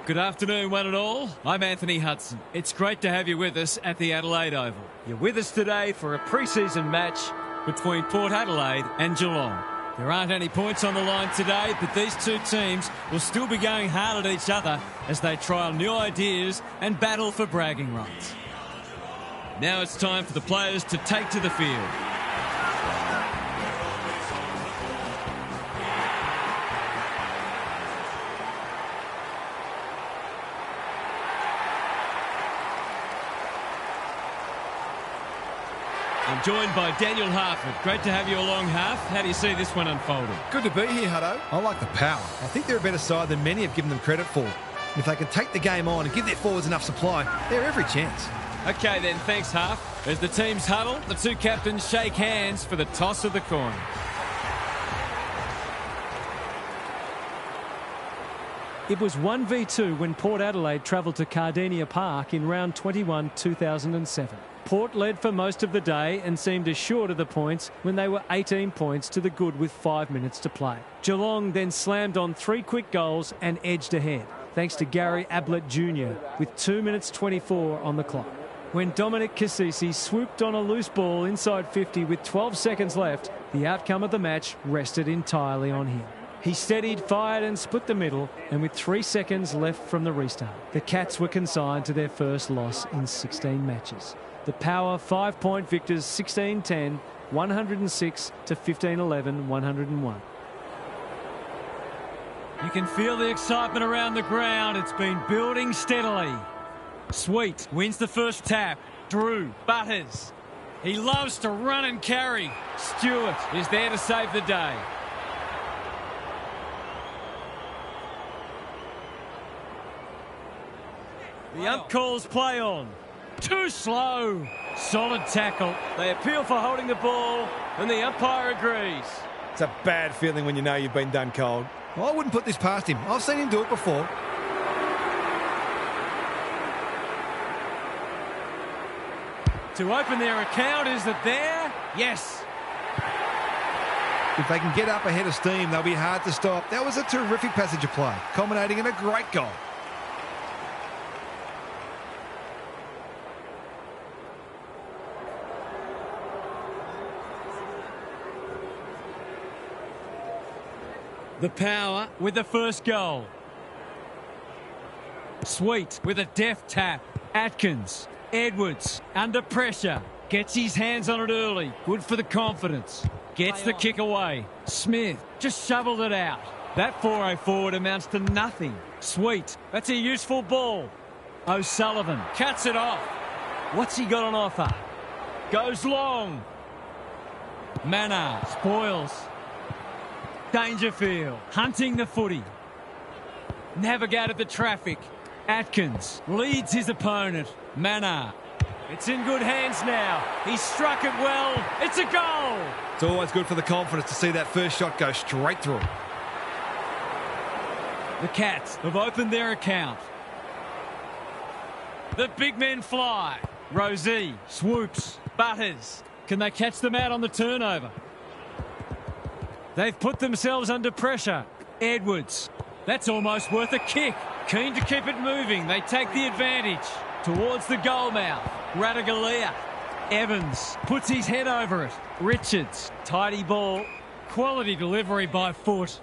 Good afternoon, one and all. I'm Anthony Hudson. It's great to have you with us at the Adelaide Oval. You're with us today for a pre-season match between Port Adelaide and Geelong. There aren't any points on the line today, but these two teams will still be going hard at each other as they trial new ideas and battle for bragging rights. Now it's time for the players to take to the field. I'm joined by Daniel Harford. Great to have you along, Harf. How do you see this one unfolding? Good to be here, Hutto. I like the power. I think they're a better side than many have given them credit for. And if they can take the game on and give their forwards enough supply, they're every chance. Okay then, thanks Harf. As the teams huddle, the two captains shake hands for the toss of the coin. It was 1v2 when Port Adelaide travelled to Cardinia Park in round 21, 2007. Port led for most of the day and seemed assured of the points when they were 18 points to the good with 5 minutes to play. Geelong then slammed on 3 quick goals and edged ahead, thanks to Gary Ablett Jr. with 2 minutes 24 on the clock. When Dominic Cassisi swooped on a loose ball inside 50 with 12 seconds left, the outcome of the match rested entirely on him. He steadied, fired and split the middle, and with 3 seconds left from the restart, the Cats were consigned to their first loss in 16 matches. The Power 5-point victors 16-10, 106 to 15-11, 101. You can feel the excitement around the ground. It's been building steadily. Sweet wins the first tap. Drew butters. He loves to run and carry. Stewart is there to save the day. The ump calls play on. Too slow. Solid tackle. They appeal for holding the ball, and the umpire agrees. It's a bad feeling when you know you've been done cold. I wouldn't put this past him. I've seen him do it before. To open their account, is it there? Yes. If they can get up ahead of steam, they'll be hard to stop. That was a terrific passage of play, culminating in a great goal. The Power with the first goal. Sweet with a deft tap. Atkins. Edwards under pressure. Gets his hands on it early. Good for the confidence. Gets the kick away. Smith just shoveled it out. That 4-0 forward amounts to nothing. Sweet. That's a useful ball. O'Sullivan cuts it off. What's he got on offer? Goes long. Manor spoils. Dangerfield hunting the footy. Navigated the traffic. Atkins leads his opponent. Manor. It's in good hands now. He struck it well. It's a goal. It's always good for the confidence to see that first shot go straight through. The Cats have opened their account. The big men fly. Rozee swoops. Butters. Can they catch them out on the turnover? They've put themselves under pressure. Edwards. That's almost worth a kick. Keen to keep it moving. They take the advantage. Towards the goal mouth. Ratugolea. Evans puts his head over it. Richards. Tidy ball. Quality delivery by foot.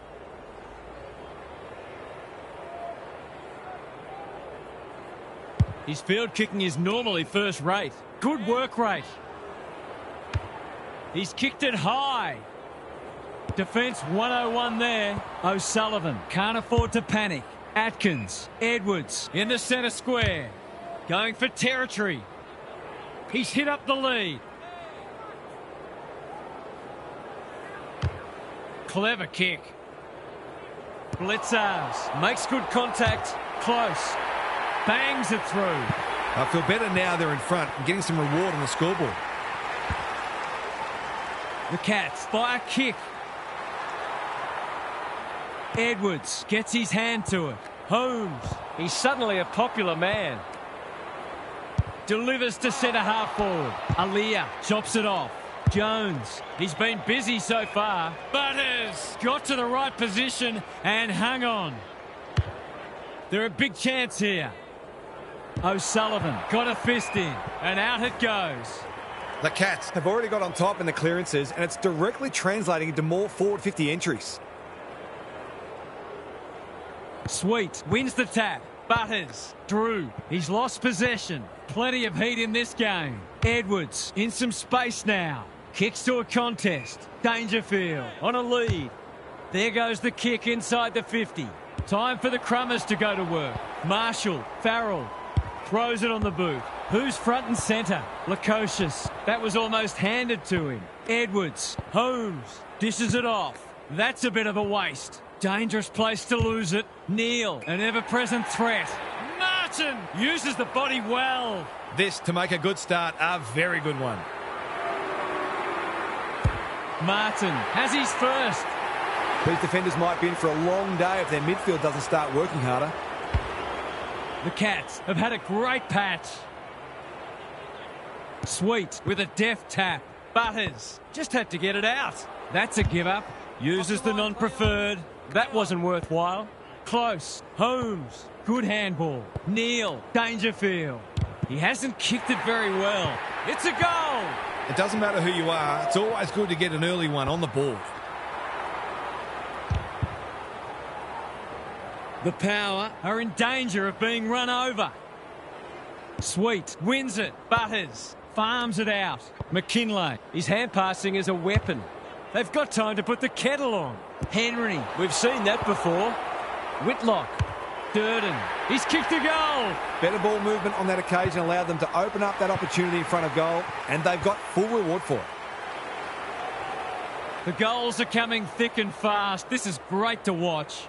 His field kicking is normally first rate. Good work rate. He's kicked it high. Defence 101 there. O'Sullivan can't afford to panic. Atkins. Edwards in the centre square. Going for territory. He's hit up the lead. Clever kick. Blitzars makes good contact. Close. Bangs it through. I feel better now they're in front and getting some reward on the scoreboard. The Cats by a kick. Edwards gets his hand to it. Holmes, He's suddenly a popular man. delivers to centre-half forward. Aliyah chops it off. Jones, he's been busy so far. Butters got to the right position and hung on. They're a big chance here. O'Sullivan got a fist in, and out it goes. The Cats have already got on top in the clearances, and it's directly translating into more forward 50 entries. Sweet wins the tap. Butters, Drew, he's lost possession. Plenty of heat in this game. Edwards in some space now. Kicks to a contest. Dangerfield on a lead. There goes the kick inside the 50. Time for the Crummers to go to work. Marshall, Farrell, throws it on the boot. Who's front and centre? Lukosius. That was almost handed to him. Edwards, Holmes, dishes it off. That's a bit of a waste. Dangerous place to lose it. Neal, an ever-present threat. Martin uses the body well. This, to make a good start, a very good one. Martin has his first. These defenders might be in for a long day if their midfield doesn't start working harder. The Cats have had a great patch. Sweet with a deft tap. Butters just had to get it out. That's a give up. Uses the non-preferred. That wasn't worthwhile. Close. Holmes. Good handball. Neal. Dangerfield. He hasn't kicked it very well. It's a goal. It doesn't matter who you are. It's always good to get an early one on the board. The Power are in danger of being run over. Sweet wins it. Butters farms it out. McKinlay. His hand passing is a weapon. They've got time to put the kettle on. Henry. We've seen that before. Whitlock. Durden. He's kicked a goal. Better ball movement on that occasion allowed them to open up that opportunity in front of goal, and they've got full reward for it. The goals are coming thick and fast. This is great to watch.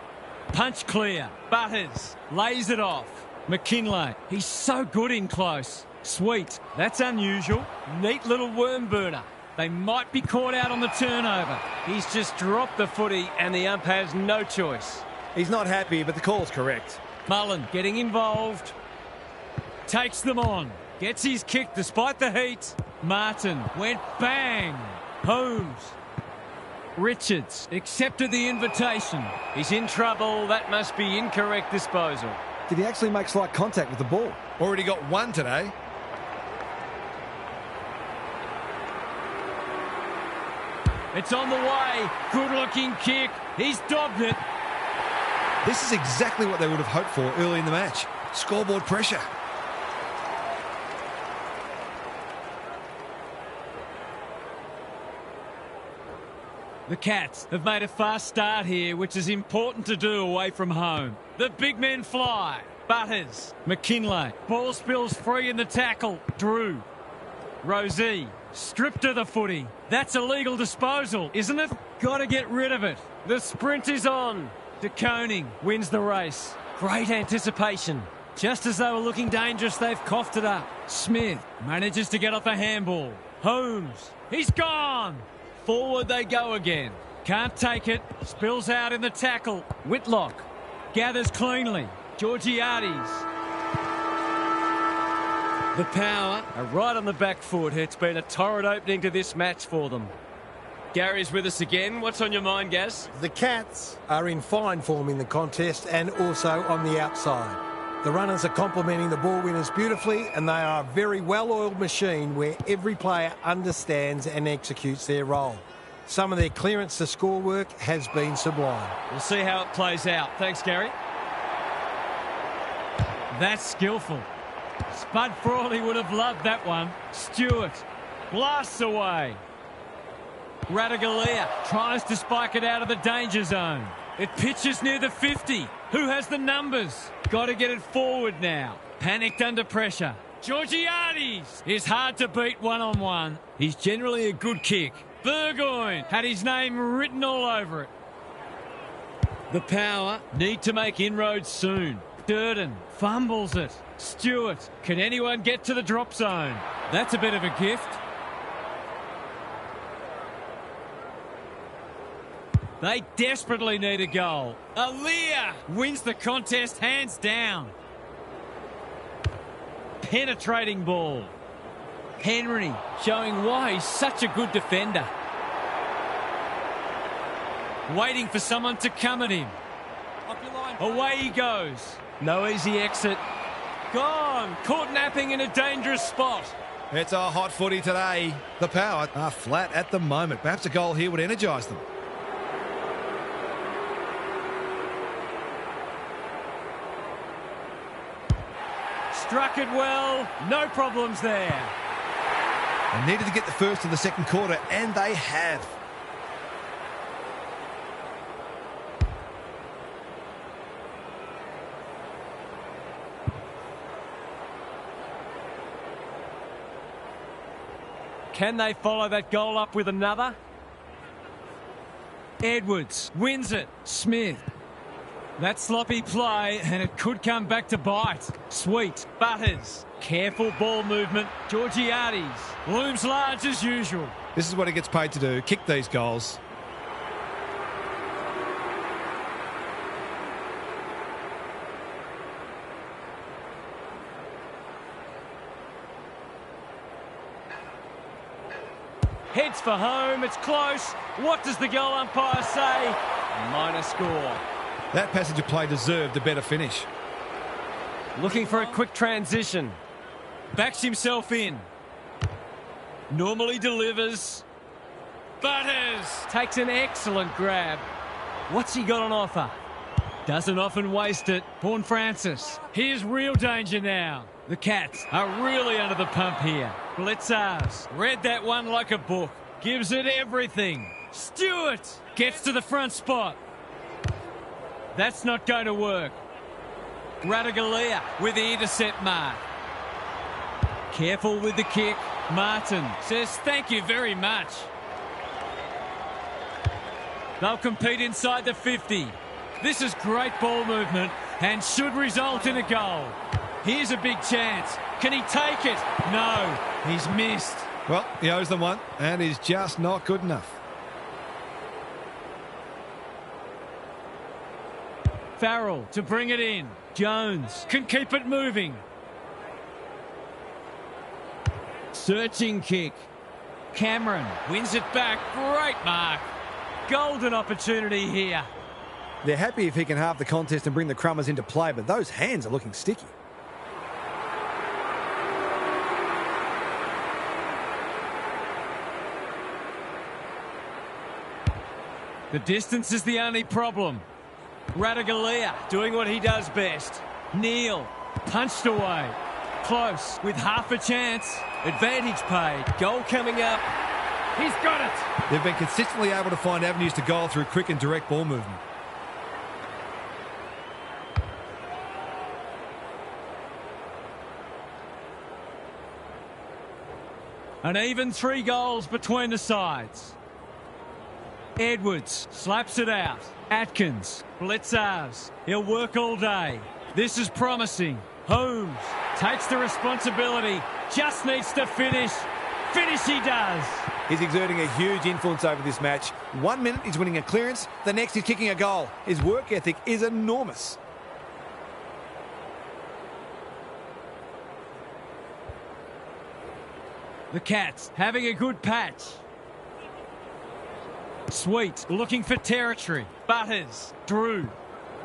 Punch clear. Butters lays it off. McKinlay. He's so good in close. Sweet. That's unusual. Neat little worm burner. They might be caught out on the turnover. He's just dropped the footy and the ump has no choice. He's not happy, but the call's correct. Mullen getting involved. Takes them on. Gets his kick despite the heat. Martin went bang. Holmes. Richards accepted the invitation. He's in trouble. That must be incorrect disposal. Did he actually make slight contact with the ball? Already got one today. It's on the way. Good-looking kick. He's dobbed it. This is exactly what they would have hoped for early in the match. Scoreboard pressure. The Cats have made a fast start here, which is important to do away from home. The big men fly. Butters. McKinlay. Ball spills free in the tackle. Drew. Rosie. Stripped of the footy. That's a legal disposal, isn't it? Got to get rid of it. The sprint is on. De Koning wins the race. Great anticipation. Just as they were looking dangerous, they've coughed it up. Smith manages to get off a handball. Holmes. He's gone. Forward they go again. Can't take it. Spills out in the tackle. Whitlock gathers cleanly. Georgiades. The Power are right on the back foot. It's been a torrid opening to this match for them. Gary's with us again. What's on your mind, Gaz? The Cats are in fine form in the contest and also on the outside. The runners are complementing the ball winners beautifully, and they are a very well-oiled machine where every player understands and executes their role. Some of their clearance to score work has been sublime. We'll see how it plays out. Thanks, Gary. That's skillful. Spud Frawley would have loved that one. Stewart blasts away. Radaglia tries to spike it out of the danger zone. It pitches near the 50. Who has the numbers? Got to get it forward now. Panicked under pressure. Georgiades is hard to beat one-on-one. He's generally a good kick. Burgoyne had his name written all over it. The Power need to make inroads soon. Durden fumbles it. Stewart, can anyone get to the drop zone? That's a bit of a gift. They desperately need a goal. Aaliyah wins the contest hands down. Penetrating ball. Henry showing why he's such a good defender. Waiting for someone to come at him. Away he goes. No easy exit. Gone. Caught napping in a dangerous spot. It's a hot footy today. The Power are flat at the moment. Perhaps a goal here would energise them. Struck it well. No problems there. They needed to get the first of the second quarter, and they have. Can they follow that goal up with another? Edwards wins it. Smith. That sloppy play, and it could come back to bite. Sweet. Butters. Careful ball movement. Georgiades looms large as usual. This is what he gets paid to do, kick these goals. Heads for home. It's close. What does the goal umpire say? Minor score. That passage of play deserved a better finish. Looking for a quick transition. Backs himself in. Normally delivers. Butters takes an excellent grab. What's he got on offer? Doesn't often waste it. Paul Francis. Here's real danger now. The Cats are really under the pump here. Blitzars read that one like a book. Gives it everything. Stewart gets to the front spot. That's not going to work. Ratugolea with the intercept mark. Careful with the kick. Martin says thank you very much. They'll compete inside the 50. This is great ball movement and should result in a goal. Here's a big chance. Can he take it? No, he's missed. Well, he owes them one, and he's just not good enough. Farrell to bring it in. Jones can keep it moving. Searching kick. Cameron wins it back. Great mark. Golden opportunity here. They're happy if he can halve the contest and bring the Crummers into play, but those hands are looking sticky. The distance is the only problem. Ratugolea doing what he does best. Neal punched away. Close with half a chance. Advantage paid. Goal coming up. He's got it. They've been consistently able to find avenues to goal through quick and direct ball movement. An even 3 goals between the sides. Edwards slaps it out. Atkins, Blitzars. He'll work all day. This is promising. Holmes takes the responsibility. Just needs to finish. Finish he does. He's exerting a huge influence over this match. 1 minute he's winning a clearance, the next he's kicking a goal. His work ethic is enormous. The Cats having a good patch. Sweet looking for territory. Butters. Drew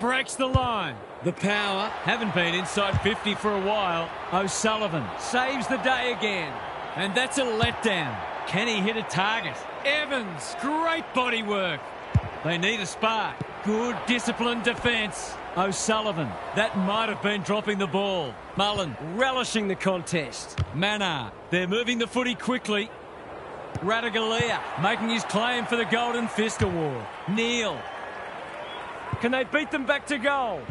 breaks the line. The Power haven't been inside 50 for a while. O'Sullivan saves the day again. And that's a letdown. Can he hit a target? Evans, great body work. They need a spark. Good disciplined defence. O'Sullivan, that might have been dropping the ball. Mullen relishing the contest. Mannar, they're moving the footy quickly. Ratugolea making his claim for the Golden Fist Award. Neal. Can they beat them back to goal?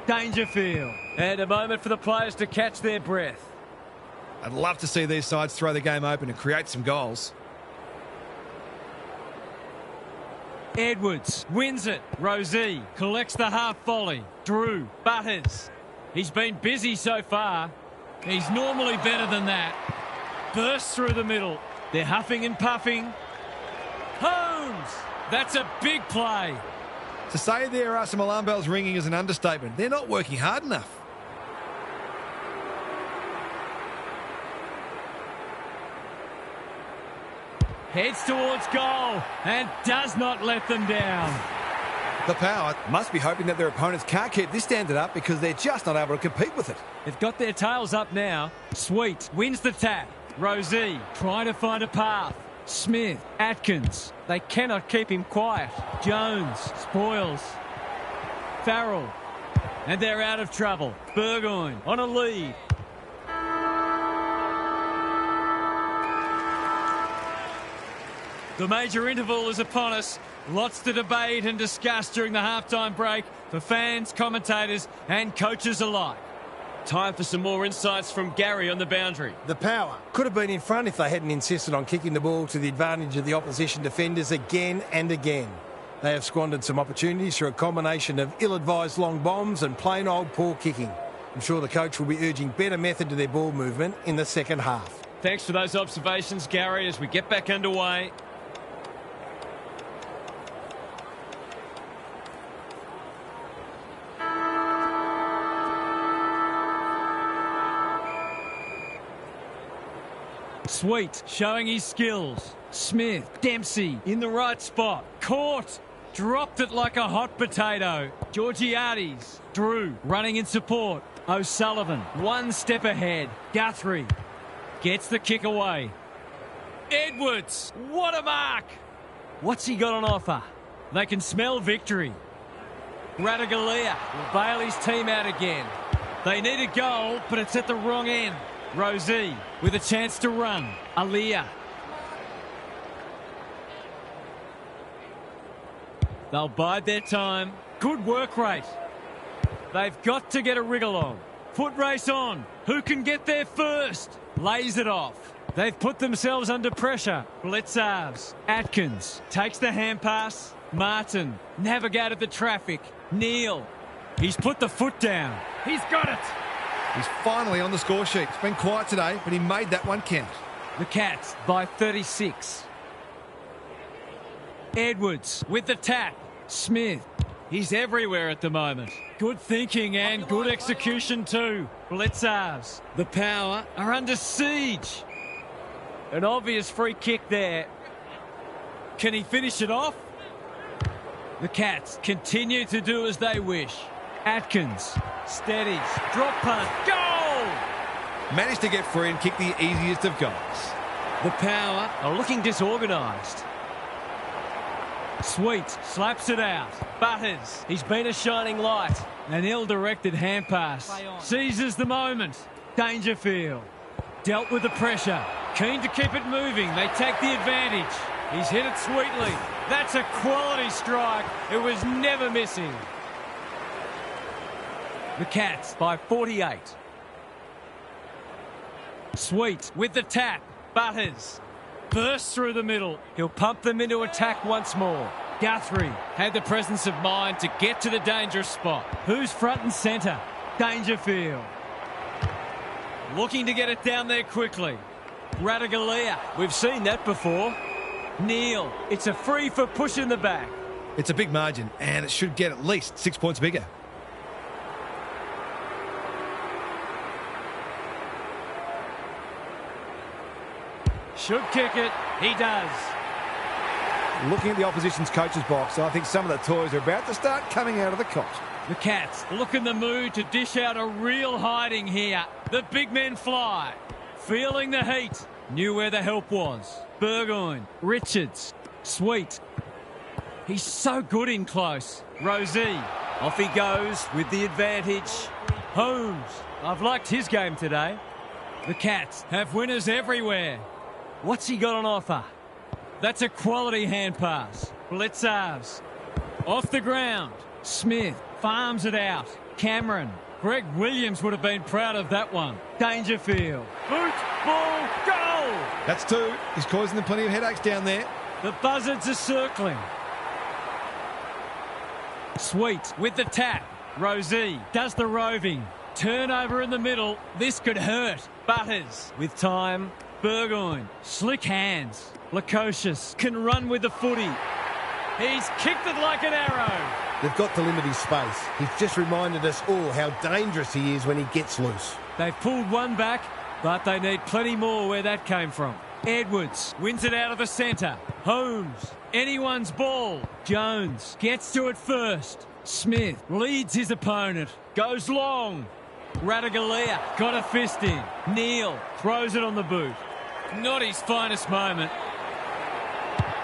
Dangerfield. And a moment for the players to catch their breath. I'd love to see these sides throw the game open and create some goals. Edwards wins it. Rozee collects the half volley. Drew. Butters. He's been busy so far. He's normally better than that. Bursts through the middle. They're huffing and puffing. Holmes. That's a big play. To say there are some alarm bells ringing is an understatement. They're not working hard enough. Heads towards goal and does not let them down. The Power must be hoping that their opponents can't keep this standard up because they're just not able to compete with it. They've got their tails up now. Sweet wins the tap. Rosie trying to find a path. Smith, Atkins. They cannot keep him quiet. Jones spoils. Farrell. And they're out of trouble. Burgoyne on a lead. The major interval is upon us. Lots to debate and discuss during the halftime break for fans, commentators and coaches alike. Time for some more insights from Gary on the boundary. The Power could have been in front if they hadn't insisted on kicking the ball to the advantage of the opposition defenders again and again. They have squandered some opportunities through a combination of ill-advised long bombs and plain old poor kicking. I'm sure the coach will be urging better method to their ball movement in the second half. Thanks for those observations, Gary, as we get back underway. Sweet showing his skills. Smith, Dempsey in the right spot. Caught. Dropped it like a hot potato. Georgiades. Drew running in support. O'Sullivan one step ahead. Guthrie gets the kick away. Edwards. What a mark. What's he got on offer? They can smell victory. Ratugolea will bail his team out again. They need a goal, but it's at the wrong end. Rosie with a chance to run. Aliyah. They'll bide their time. Good work rate. They've got to get a wriggle on. Foot race on. Who can get there first? Lays it off. They've put themselves under pressure. Blitzarves. Atkins takes the hand pass. Martin navigated the traffic. Neal. He's put the foot down. He's got it. He's finally on the score sheet. It's been quiet today, but he made that one count. The Cats by 36. Edwards with the tap. Smith. He's everywhere at the moment. Good thinking and good execution too. Blitzarves. The Power are under siege. An obvious free kick there. Can he finish it off? The Cats continue to do as they wish. Atkins steadies, drop punt, goal! Managed to get free and kick the easiest of goals. The Power are looking disorganised. Sweet slaps it out. Butters, he's been a shining light. An ill-directed hand pass. Seizes the moment. Dangerfield dealt with the pressure. Keen to keep it moving. They take the advantage. He's hit it sweetly. That's a quality strike. It was never missing. The Cats by 48. Sweet with the tap. Butters bursts through the middle. He'll pump them into attack once more. Guthrie had the presence of mind to get to the dangerous spot. Who's front and centre? Dangerfield. Looking to get it down there quickly. Ratugolea. We've seen that before. Neal. It's a free for push in the back. It's a big margin, and it should get at least 6 points bigger. Should kick it. He does. Looking at the opposition's coach's box, I think some of the toys are about to start coming out of the cot. The Cats look in the mood to dish out a real hiding here. The big men fly. Feeling the heat. Knew where the help was. Burgoyne. Richards. Sweet. He's so good in close. Rosie. Off he goes with the advantage. Holmes. I've liked his game today. The Cats have winners everywhere. What's he got on offer? That's a quality hand pass. Blitzarves. Off the ground. Smith farms it out. Cameron. Greg Williams would have been proud of that one. Dangerfield. Boot, ball, goal! That's two. He's causing them plenty of headaches down there. The buzzards are circling. Sweet with the tap. Rosie does the roving. Turnover in the middle. This could hurt. Butters with time. Burgoyne. Slick hands. Lukosius can run with the footy. He's kicked it like an arrow. They've got to limit his space. He's just reminded us all how dangerous he is when he gets loose. They've pulled one back, but they need plenty more where that came from. Edwards wins it out of the centre. Holmes, anyone's ball. Jones gets to it first. Smith leads his opponent. Goes long. Ratugolea got a fist in. Neal throws it on the boot. Not his finest moment.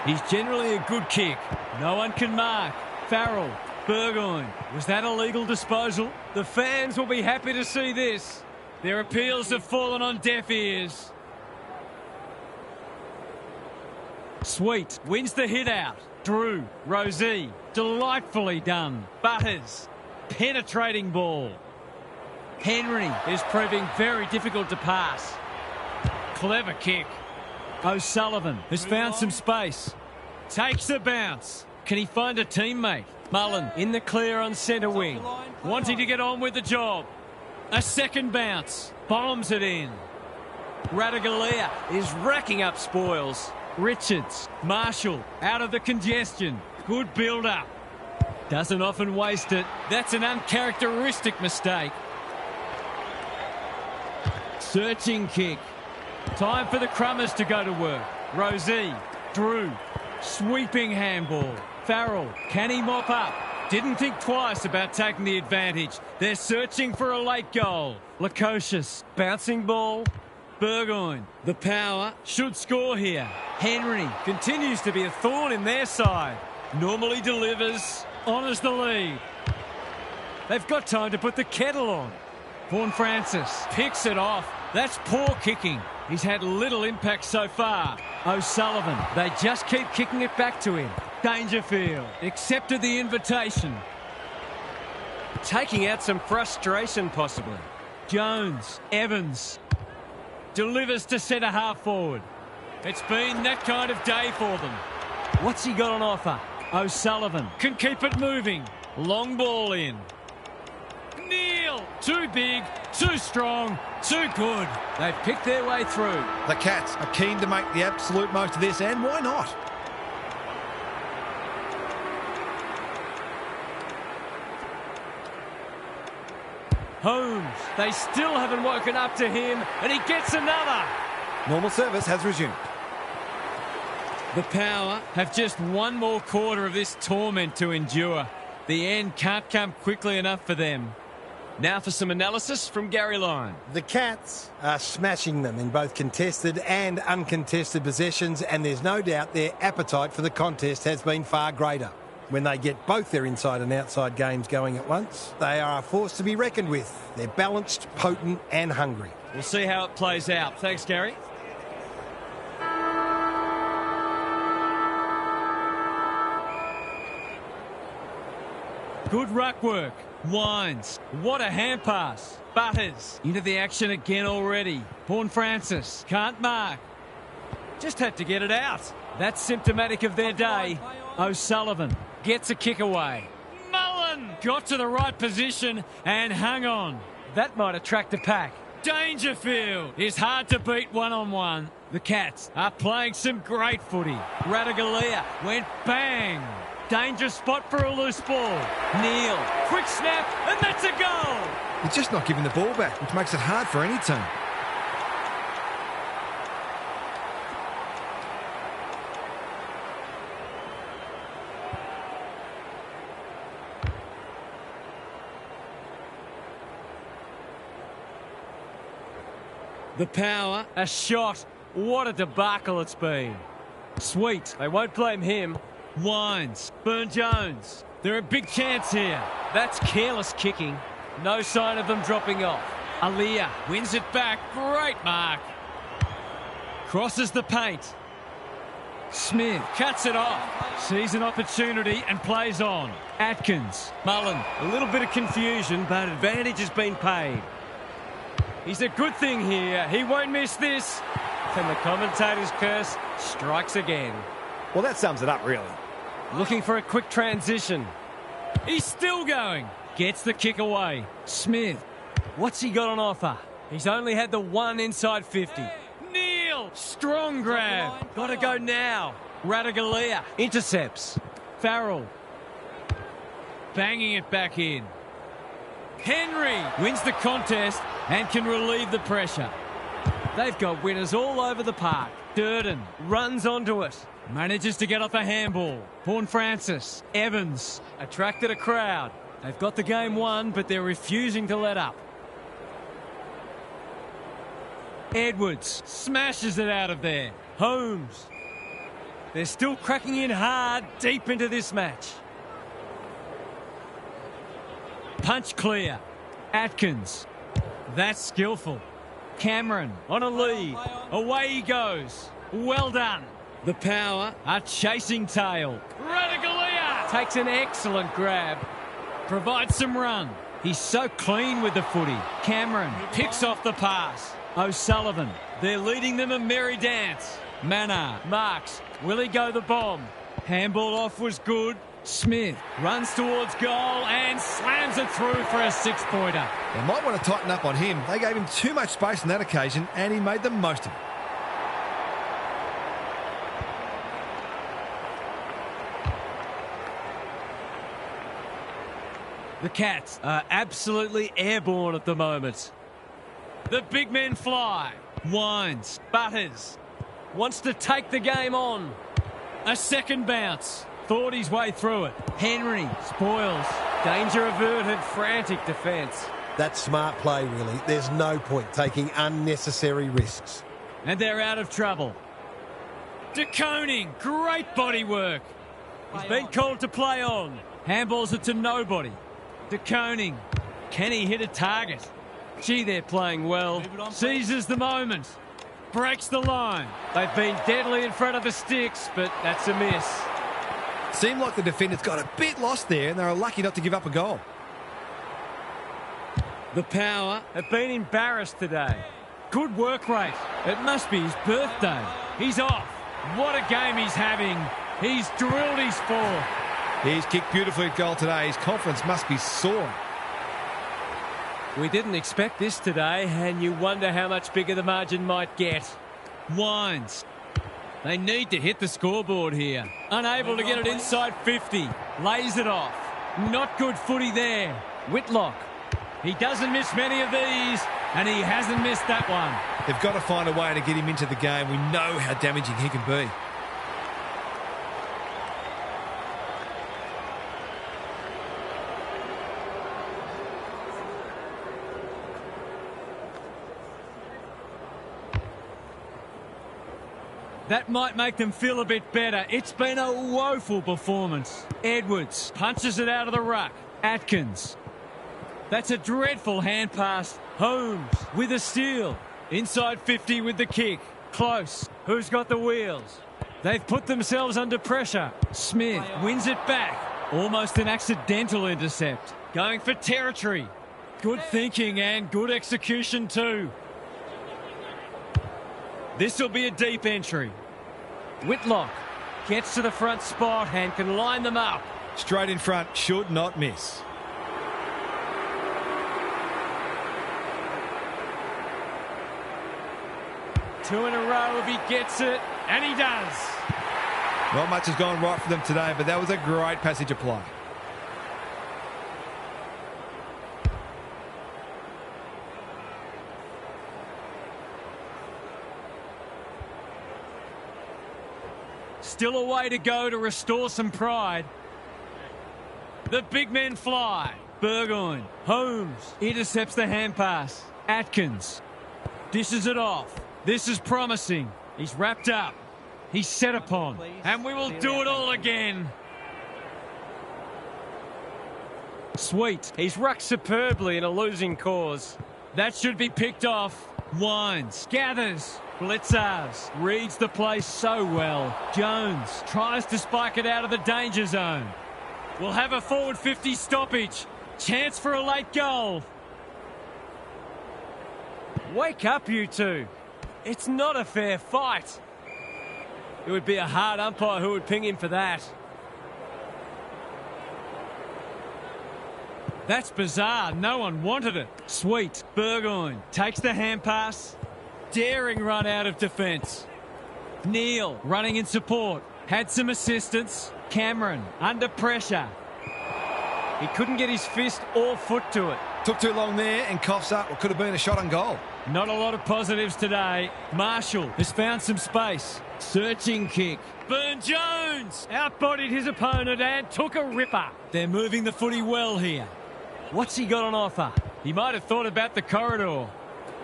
He's generally a good kick. No one can mark. Farrell, Burgoyne. Was that a legal disposal? The fans will be happy to see this. Their appeals have fallen on deaf ears. Sweet wins the hit out. Drew, Rosie, delightfully done. Butters, penetrating ball. Henry is proving very difficult to pass. Clever kick. O'Sullivan has found some space. Takes the bounce. Can he find a teammate? Mullen in the clear on centre wing. Wanting to get on with the job. A second bounce. Bombs it in. Ratugolea is racking up spoils. Richards, Marshall, out of the congestion. Good build-up. Doesn't often waste it. That's an uncharacteristic mistake. Searching kick. Time for the Crummers to go to work. Rosie, Drew, sweeping handball. Farrell, can he mop up? Didn't think twice about taking the advantage. They're searching for a late goal. Lukosius, bouncing ball. Burgoyne, the power, should score here. Henry continues to be a thorn in their side. Normally delivers, honours the lead. They've got time to put the kettle on. Vaughan Francis picks it off. That's poor kicking. He's had little impact so far. O'Sullivan, they just keep kicking it back to him. Dangerfield accepted the invitation. Taking out some frustration possibly. Jones, Evans, delivers to centre half forward. It's been that kind of day for them. What's he got on offer? O'Sullivan can keep it moving. Long ball in. Neal, too big, too strong, too good. They've picked their way through. The Cats are keen to make the absolute most of this, and why not? Holmes, they still haven't woken up to him, and he gets another. Normal service has resumed. The Power have just one more quarter of this torment to endure. The end can't come quickly enough for them. Now for some analysis from Gary Lyon. The Cats are smashing them in both contested and uncontested possessions, and there's no doubt their appetite for the contest has been far greater. When they get both their inside and outside games going at once, they are a force to be reckoned with. They're balanced, potent and hungry. We'll see how it plays out. Thanks, Gary. Good ruck work. Wines. What a hand pass. Butters into the action again already. Vaughan Francis can't mark. Just had to get it out. That's symptomatic of their day. O'Sullivan gets a kick away. Mullen got to the right position and hung on. That might attract a pack. Dangerfield is hard to beat one-on-one. The Cats are playing some great footy. Ratugolea went bang. Dangerous spot for a loose ball. Neal, quick snap, and that's a goal. He's just not giving the ball back, which makes it hard for any team. The Power, a shot. What a debacle it's been. Sweet, they won't blame him. Wines, Burne-Jones. They're a big chance here. That's careless kicking. No sign of them dropping off. Aliyah wins it back. Great mark. Crosses the paint. Smith cuts it off. Sees an opportunity and plays on. Atkins. Mullen. A little bit of confusion, but advantage has been paid. He's a good thing here. He won't miss this. And the commentator's curse strikes again. Well, that sums it up, really. Looking for a quick transition. He's still going. Gets the kick away. Smith. What's he got on offer? He's only had the one inside 50. Neal. Strong grab. Got to go now. Ratugolea intercepts. Farrell. Banging it back in. Henry wins the contest and can relieve the pressure. They've got winners all over the park. Durden runs onto it. Manages to get off a handball. Paul Francis. Evans attracted a crowd. They've got the game won, but they're refusing to let up. Edwards smashes it out of there. Holmes. They're still cracking in hard deep into this match. Punch clear. Atkins. That's skillful. Cameron on a lead. Away he goes. Well done. The Power are chasing tail. Radaglia takes an excellent grab. Provides some run. He's so clean with the footy. Cameron picks off the pass. O'Sullivan. They're leading them a merry dance. Mannar marks. Will he go the bomb? Handball off was good. Smith runs towards goal and slams it through for a 6-pointer. They might want to tighten up on him. They gave him too much space on that occasion and he made the most of it. The Cats are absolutely airborne at the moment. The big men fly. Wines. Butters. Wants to take the game on. A second bounce. Thought his way through it. Henry spoils. Danger averted. Frantic defence. That's smart play, really. There's no point taking unnecessary risks. And they're out of trouble. De Koning. Great body work. He's been called to play on. Handballs it to nobody. De Koning. Can he hit a target? Gee, they're playing well. Seizes the moment. Breaks the line. They've been deadly in front of the sticks, but that's a miss. Seemed like the defenders got a bit lost there and they were lucky not to give up a goal. The Power have been embarrassed today. Good work rate. It must be his birthday. He's off. What a game he's having. He's drilled his four. He's kicked beautifully at goal today. His confidence must be soaring. We didn't expect this today, and you wonder how much bigger the margin might get. Wines. They need to hit the scoreboard here. Unable to get it inside 50. Lays it off. Not good footy there. Whitlock. He doesn't miss many of these, and he hasn't missed that one. They've got to find a way to get him into the game. We know how damaging he can be. That might make them feel a bit better. It's been a woeful performance. Edwards punches it out of the ruck. Atkins. That's a dreadful hand pass. Holmes with a steal. Inside 50 with the kick. Close. Who's got the wheels? They've put themselves under pressure. Smith wins it back. Almost an accidental intercept. Going for territory. Good thinking and good execution too. This will be a deep entry. Whitlock gets to the front spot and can line them up. Straight in front, should not miss. Two in a row if he gets it, and he does. Not much has gone right for them today, but that was a great passage of play. Still a way to go to restore some pride. The big men fly. Burgoyne. Holmes intercepts the hand pass. Atkins dishes it off. This is promising. He's wrapped up. He's set upon. And we will do it all again. Sweet. He's rucked superbly in a losing cause. That should be picked off. Wines. Gathers. Blitzars reads the play so well. Jones tries to spike it out of the danger zone. We'll have a forward 50 stoppage. Chance for a late goal. Wake up, you two. It's not a fair fight. It would be a hard umpire who would ping him for that. That's bizarre. No one wanted it. Sweet. Burgoyne takes the hand pass. Daring run out of defence. Neal running in support. Had some assistance. Cameron under pressure. He couldn't get his fist or foot to it. Took too long there and coughs up what could have been a shot on goal. Not a lot of positives today. Marshall has found some space. Searching kick. Burne-Jones outbodied his opponent and took a ripper. They're moving the footy well here. What's he got on offer? He might have thought about the corridor.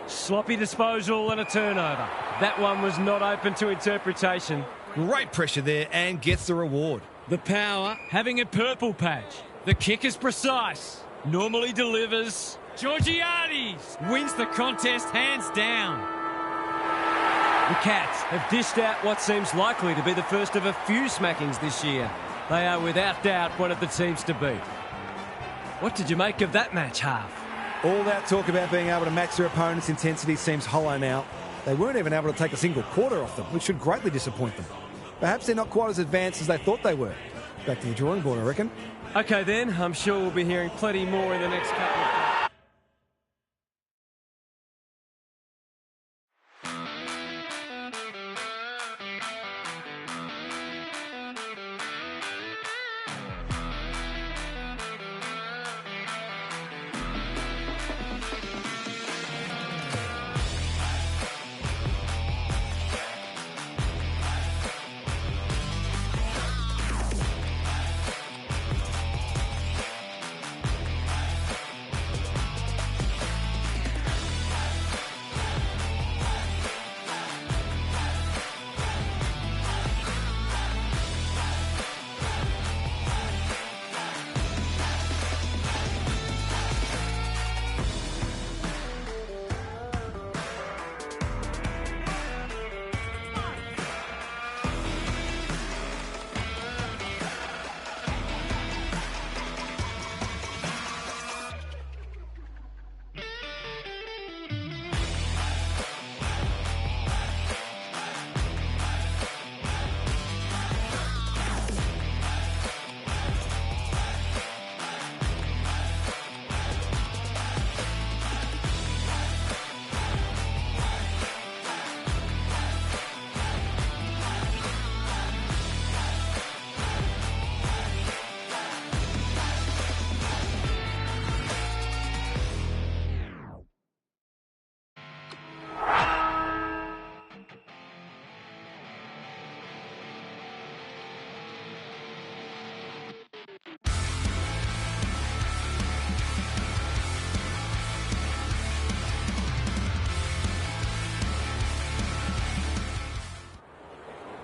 Sloppy disposal and a turnover. That one was not open to interpretation. Great pressure there and gets the reward. The Power having a purple patch. The kick is precise. Normally delivers. Georgiades wins the contest hands down. The Cats have dished out what seems likely to be the first of a few smackings this year. They are without doubt one of the teams to beat. What did you make of that match, Half? All that talk about being able to match their opponent's intensity seems hollow now. They weren't even able to take a single quarter off them, which should greatly disappoint them. Perhaps they're not quite as advanced as they thought they were. Back to the drawing board, I reckon. OK then, I'm sure we'll be hearing plenty more in the next couple of days.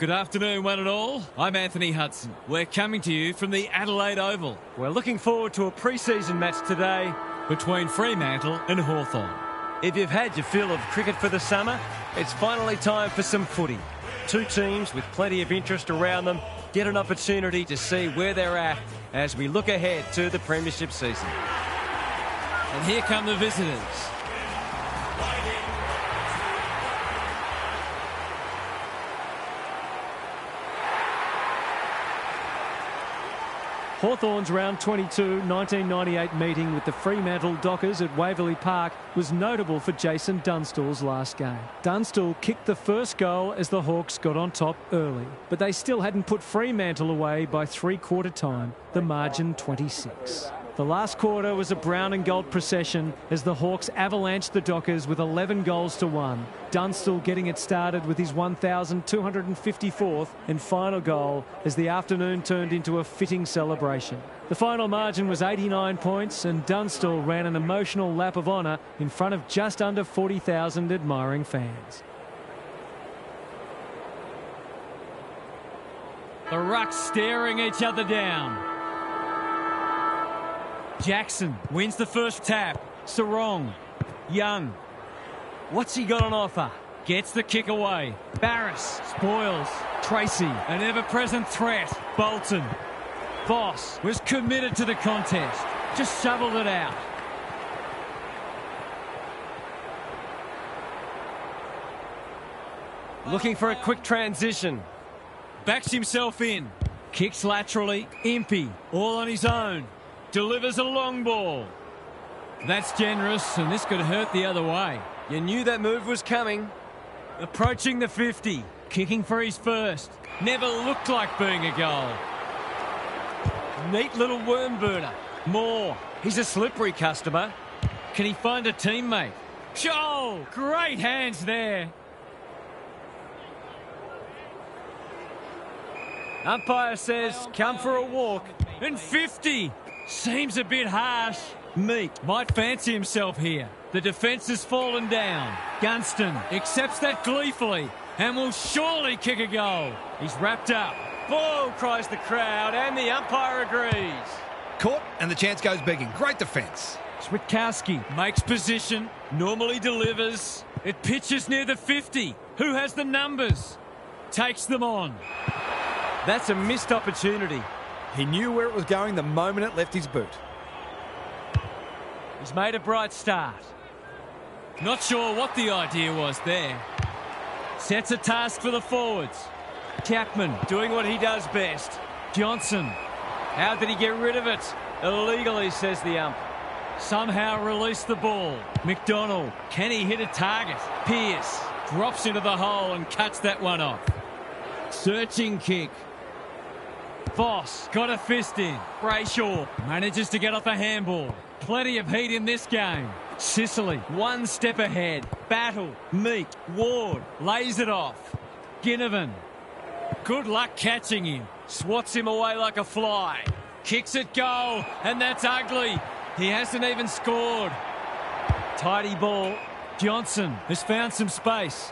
Good afternoon, one and all. I'm Anthony Hudson. We're coming to you from the Adelaide Oval. We're looking forward to a pre-season match today Between Fremantle and Hawthorn. If you've had your fill of cricket for the summer, it's finally time for some footy. Two teams with plenty of interest around them get an opportunity to see where they're at as we look ahead to the premiership season. And here come the visitors. Hawthorn's round 22 1998 meeting with the Fremantle Dockers at Waverley Park was notable for Jason Dunstall's last game. Dunstall kicked the first goal as the Hawks got on top early, but they still hadn't put Fremantle away by three-quarter time, the margin 26. The last quarter was a brown and gold procession as the Hawks avalanched the Dockers with 11 goals to 1. Dunstall getting it started with his 1,254th and final goal as the afternoon turned into a fitting celebration. The final margin was 89 points and Dunstall ran an emotional lap of honour in front of just under 40,000 admiring fans. The Rucks staring each other down. Jackson wins the first tap. Sarong. Young. What's he got on offer? Gets the kick away. Barris spoils. Tracy, an ever-present threat. Bolton. Voss was committed to the contest. Just shoveled it out. Looking for a quick transition. Backs himself in. Kicks laterally. Impey, all on his own. Delivers a long ball. That's generous, and this could hurt the other way. You knew that move was coming. Approaching the 50. Kicking for his first. Never looked like being a goal. Neat little worm burner. Moore. He's a slippery customer. Can he find a teammate? Oh, great hands there. Umpire says come for a walk. And 50. Seems a bit harsh. Meek might fancy himself here. The defence has fallen down. Gunston accepts that gleefully and will surely kick a goal. He's wrapped up. Ball, cries the crowd, and the umpire agrees. Caught, and the chance goes begging. Great defence. Switkowski makes position, normally delivers. It pitches near the 50. Who has the numbers? Takes them on. That's a missed opportunity. He knew where it was going the moment it left his boot. He's made a bright start. Not sure what the idea was there. Sets a task for the forwards. Chapman doing what he does best. Johnson. How did he get rid of it? Illegally, says the ump. Somehow released the ball. McDonald. Can he hit a target? Pearce drops into the hole and cuts that one off. Searching kick. Voss got a fist in. Brayshaw manages to get off a handball. Plenty of heat in this game. Sicily, one step ahead. Battle, Meek, Ward, lays it off. Ginnivan, good luck catching him. Swats him away like a fly. Kicks it goal, and that's ugly. He hasn't even scored. Tidy ball. Johnson has found some space.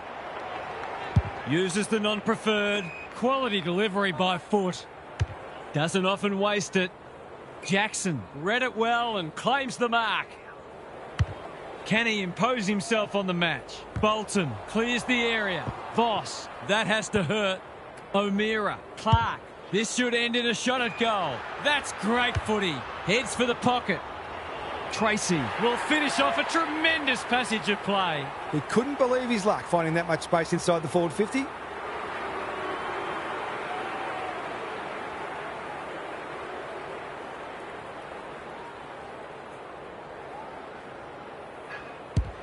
Uses the non-preferred. Quality delivery by foot. Doesn't often waste it. Jackson read it well and claims the mark. Can he impose himself on the match? Bolton clears the area. Voss, that has to hurt. O'Meara, Clark. This should end in a shot at goal. That's great footy. Heads for the pocket. Tracy will finish off a tremendous passage of play. He couldn't believe his luck finding that much space inside the forward 50.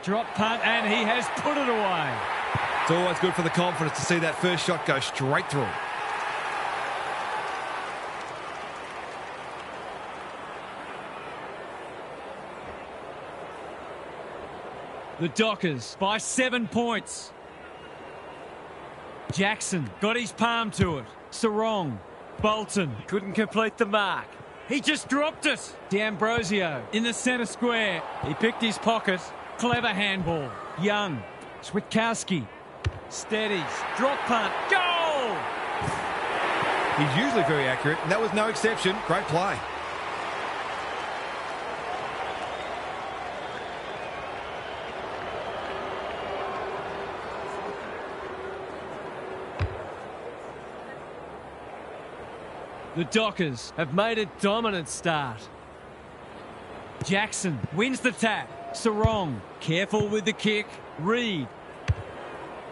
Drop punt, and he has put it away. It's always good for the confidence to see that first shot go straight through. The Dockers by 7 points. Jackson got his palm to it. Sarong. Bolton couldn't complete the mark. He just dropped it. D'Ambrosio in the centre square. He picked his pocket. Clever handball. Young. Switkowski. Steadies. Drop punt. Goal! He's usually very accurate, and that was no exception. Great play. The Dockers have made a dominant start. Jackson wins the tap. Sarong, careful with the kick. Reed.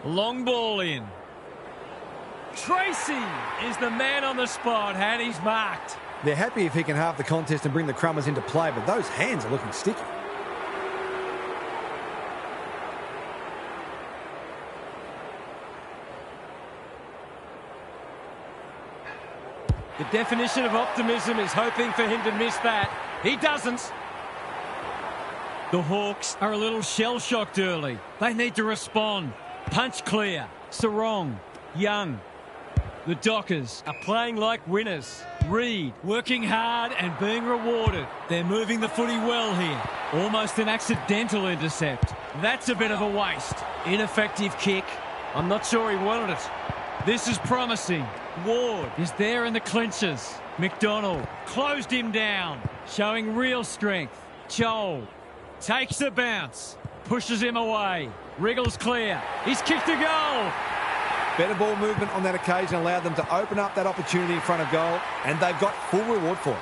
Long ball in. Tracy is the man on the spot, and he's marked. They're happy if he can halve the contest and bring the Crummers into play, but those hands are looking sticky. The definition of optimism is hoping for him to miss that. He doesn't. The Hawks are a little shell-shocked early. They need to respond. Punch clear. Sarong. Young. The Dockers are playing like winners. Reed working hard and being rewarded. They're moving the footy well here. Almost an accidental intercept. That's a bit of a waste. Ineffective kick. I'm not sure he wanted it. This is promising. Ward is there in the clinches. McDonald closed him down, showing real strength. Joel takes a bounce, pushes him away. Wriggles clear. He's kicked a goal. Better ball movement on that occasion allowed them to open up that opportunity in front of goal, and they've got full reward for it.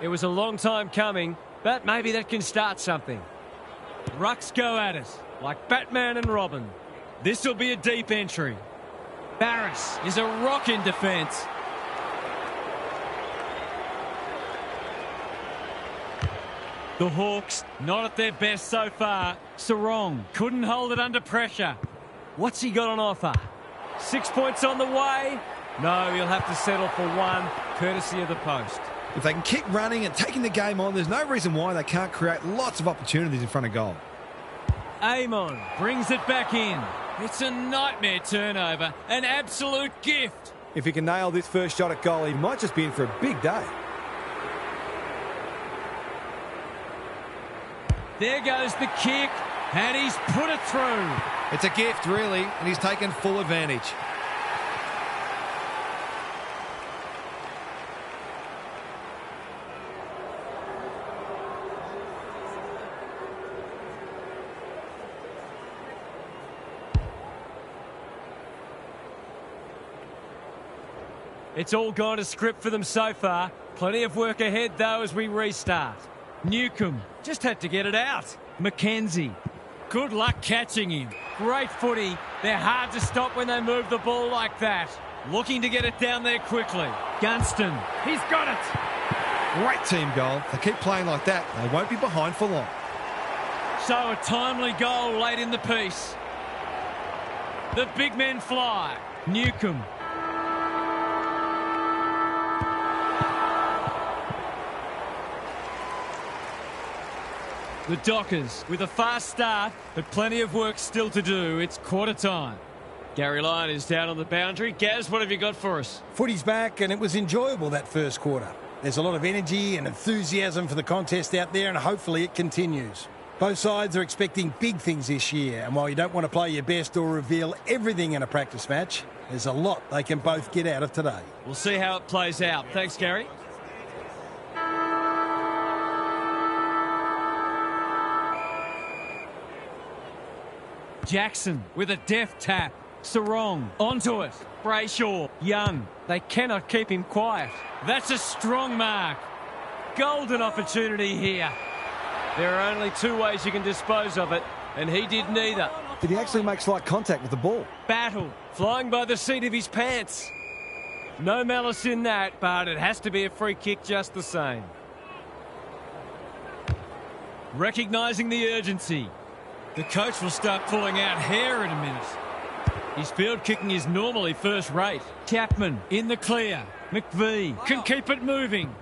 It was a long time coming, but maybe that can start something. Rucks go at it, like Batman and Robin. This will be a deep entry. Barris is a rock in defence. The Hawks, not at their best so far. Sarong couldn't hold it under pressure. What's he got on offer? 6 points on the way. No, he'll have to settle for one, courtesy of the post. If they can keep running and taking the game on, there's no reason why they can't create lots of opportunities in front of goal. Amon brings it back in. It's a nightmare turnover, an absolute gift. If he can nail this first shot at goal, he might just be in for a big day. There goes the kick, and he's put it through. It's a gift, really, and he's taken full advantage. It's all gone to script for them so far. Plenty of work ahead, though, as we restart. Newcomb just had to get it out. McKenzie, good luck catching him. Great footy. They're hard to stop when they move the ball like that. Looking to get it down there quickly. Gunston, he's got it. Great team goal. If they keep playing like that, they won't be behind for long. So a timely goal late in the piece. The big men fly. Newcomb. The Dockers with a fast start, but plenty of work still to do. It's quarter time. Gary Lyon is down on the boundary. Gaz, what have you got for us? Footy's back, and it was enjoyable that first quarter. There's a lot of energy and enthusiasm for the contest out there, and hopefully it continues. Both sides are expecting big things this year, and while you don't want to play your best or reveal everything in a practice match, there's a lot they can both get out of today. We'll see how it plays out. Thanks, Gary. Jackson with a deft tap. Sarong onto it. Brayshaw. Young. They cannot keep him quiet. That's a strong mark. Golden opportunity here. There are only two ways you can dispose of it, and he did neither. Did he actually make slight contact with the ball? Battle. Flying by the seat of his pants. No malice in that, but it has to be a free kick just the same. Recognising the urgency. The coach will start pulling out hair in a minute. His field kicking is normally first rate. Chapman in the clear. McVee can keep it moving.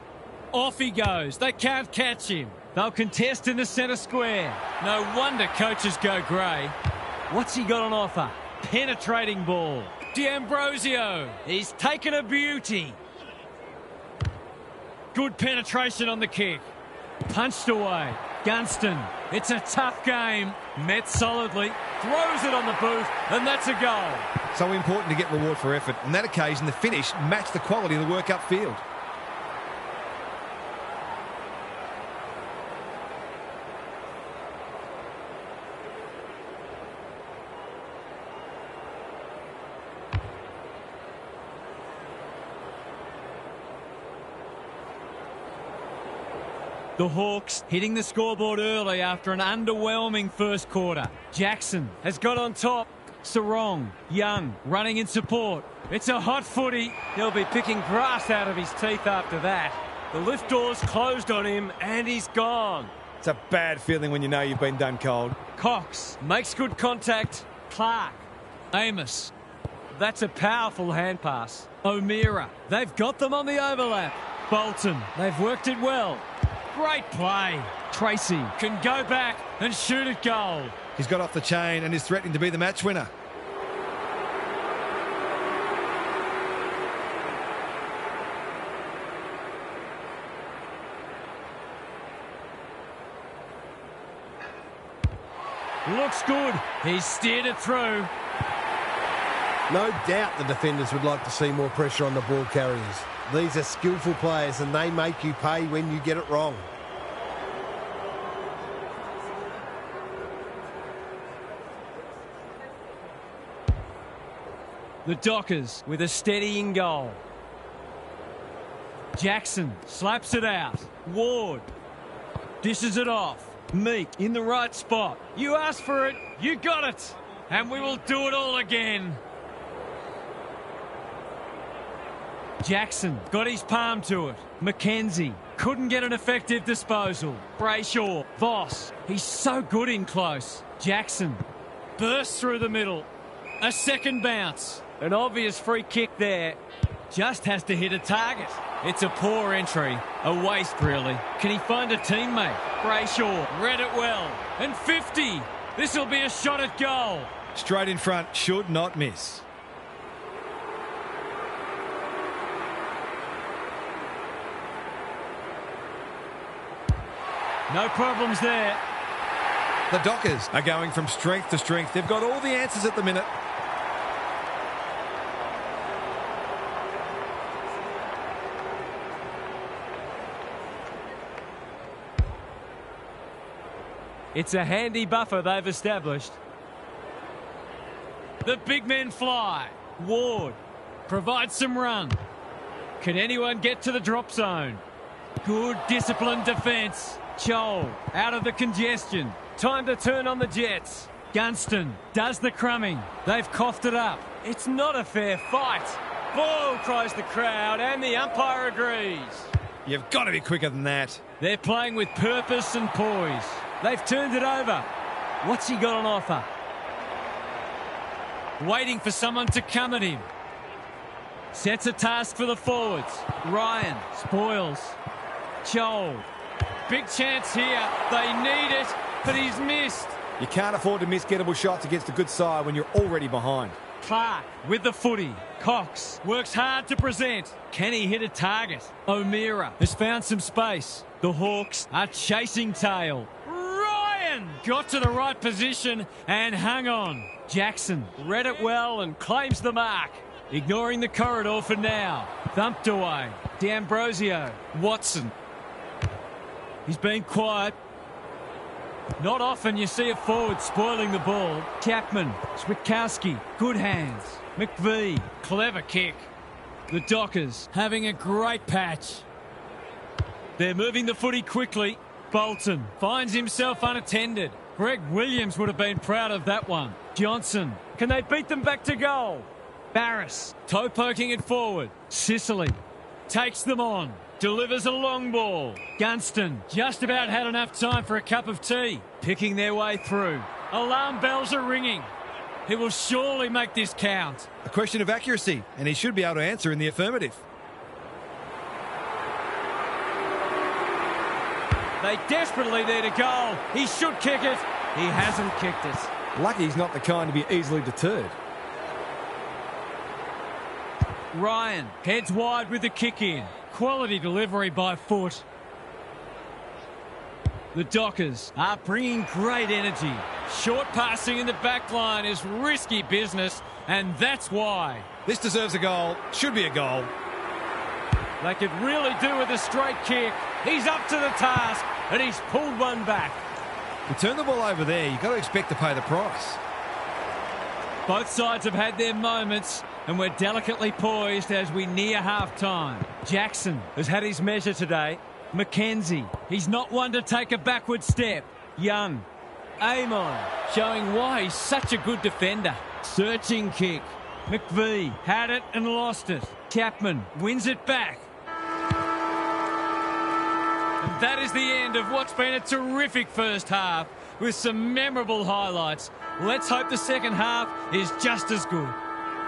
Off he goes. They can't catch him. They'll contest in the centre square. No wonder coaches go grey. What's he got on offer? Penetrating ball. D'Ambrosio. He's taken a beauty. Good penetration on the kick. Punched away. Gunston. It's a tough game. Met solidly. Throws it on the boot. And that's a goal. So important to get reward for effort. On that occasion, the finish matched the quality of the work upfield. The Hawks hitting the scoreboard early after an underwhelming first quarter. Jackson has got on top. Sarong, Young, running in support. It's a hot footy. He'll be picking grass out of his teeth after that. The lift door's closed on him and he's gone. It's a bad feeling when you know you've been done cold. Cox makes good contact. Clark. Amos. That's a powerful hand pass. O'Meara. They've got them on the overlap. Bolton. They've worked it well. Great play. Tracy can go back and shoot at goal. He's got off the chain and is threatening to be the match winner. Looks good. He's steered it through. No doubt the defenders would like to see more pressure on the ball carriers. These are skillful players and they make you pay when you get it wrong. The Dockers with a steadying goal. Jackson slaps it out. Ward dishes it off. Meek in the right spot. You asked for it, you got it. And we will do it all again. Jackson got his palm to it. McKenzie Couldn't get an effective disposal. Brayshaw. Voss. He's so good in close. Jackson. Bursts through the middle. A second bounce. An obvious free kick there. Just has to hit a target. It's a poor entry. A waste, really. Can he find a teammate? Brayshaw read it well. And 50. This will be a shot at goal. Straight in front, should not miss. No problems there. The Dockers are going from strength to strength. They've got all the answers at the minute. It's a handy buffer they've established. The big men fly. Ward provides some run. Can anyone get to the drop zone? Good disciplined defence. Chol out of the congestion. Time to turn on the Jets. Gunston does the crumbing. They've coughed it up. It's not a fair fight. Ball, cries the crowd, and the umpire agrees. You've got to be quicker than that. They're playing with purpose and poise. They've turned it over. What's he got on offer? Waiting for someone to come at him. Sets a task for the forwards. Ryan spoils. Chol. Big chance here. They need it, but he's missed. You can't afford to miss gettable shots against a good side when you're already behind. Clark with the footy. Cox works hard to present. Can he hit a target? O'Meara has found some space. The Hawks are chasing tail. Ryan got to the right position and hung on. Jackson read it well and claims the mark. Ignoring the corridor for now. Thumped away. D'Ambrosio. Watson. He's been quiet. Not often you see a forward spoiling the ball. Chapman, Switkowski, good hands. McVie, clever kick. The Dockers having a great patch. They're moving the footy quickly. Bolton finds himself unattended. Greg Williams would have been proud of that one. Johnson, can they beat them back to goal? Barris, toe poking it forward. Sicily takes them on. Delivers a long ball. Gunston just about had enough time for a cup of tea. Picking their way through. Alarm bells are ringing. He will surely make this count. A question of accuracy, and he should be able to answer in the affirmative. They desperately need a goal. He should kick it. He hasn't kicked it. Lucky he's not the kind to be easily deterred. Ryan heads wide with the kick in. Quality delivery by foot. The Dockers are bringing great energy. Short passing in the back line is risky business, and that's why. This deserves a goal. Should be a goal. They could really do with a straight kick. He's up to the task, and he's pulled one back. You turn the ball over there, you've got to expect to pay the price. Both sides have had their moments, and we're delicately poised as we near half-time. Jackson has had his measure today. McKenzie, he's not one to take a backward step. Young. Amon, showing why he's such a good defender. Searching kick. McVie had it and lost it. Chapman wins it back. And that is the end of what's been a terrific first half with some memorable highlights. Let's hope the second half is just as good.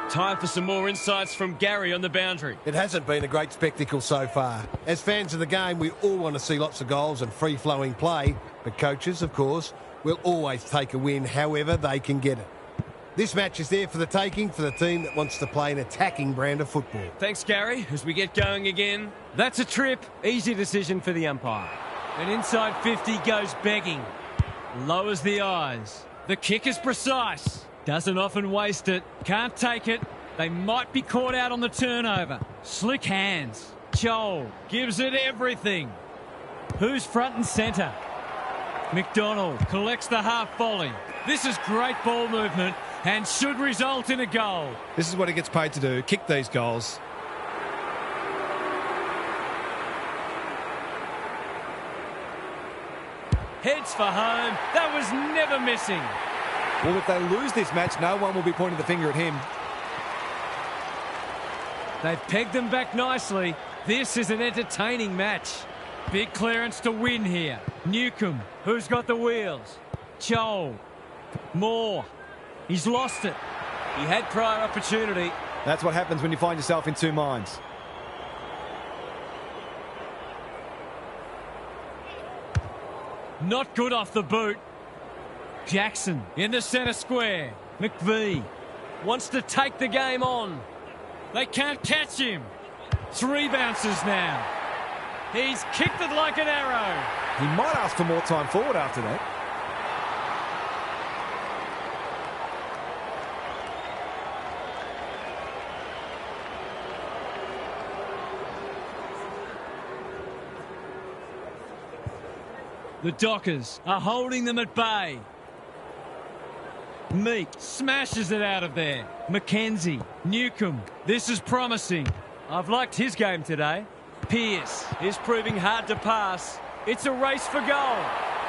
Time for some more insights from Gary on the boundary. It hasn't been a great spectacle so far. As fans of the game, we all want to see lots of goals and free-flowing play, but coaches, of course, will always take a win however they can get it. This match is there for the taking for the team that wants to play an attacking brand of football. Thanks, Gary. As we get going again, that's a trip. Easy decision for the umpire. And inside 50 goes begging. Lowers the eyes. The kick is precise. Doesn't often waste it. Can't take it. They might be caught out on the turnover. Slick hands. Chol gives it everything. Who's front and centre? McDonald collects the half volley. This is great ball movement and should result in a goal. This is what he gets paid to do, kick these goals. Heads for home. That was never missing. Well, if they lose this match, no one will be pointing the finger at him. They've pegged them back nicely. This is an entertaining match. Big clearance to win here. Newcomb, who's got the wheels? Chol. Moore. He's lost it. He had prior opportunity. That's what happens when you find yourself in two minds. Not good off the boot. Jackson in the centre square. McVie wants to take the game on. They can't catch him. 3 bounces now. He's kicked it like an arrow. He might ask for more time forward after that. The Dockers are holding them at bay. Meek smashes it out of there. McKenzie, Newcomb, this is promising. I've liked his game today. Pearce is proving hard to pass. It's a race for goal.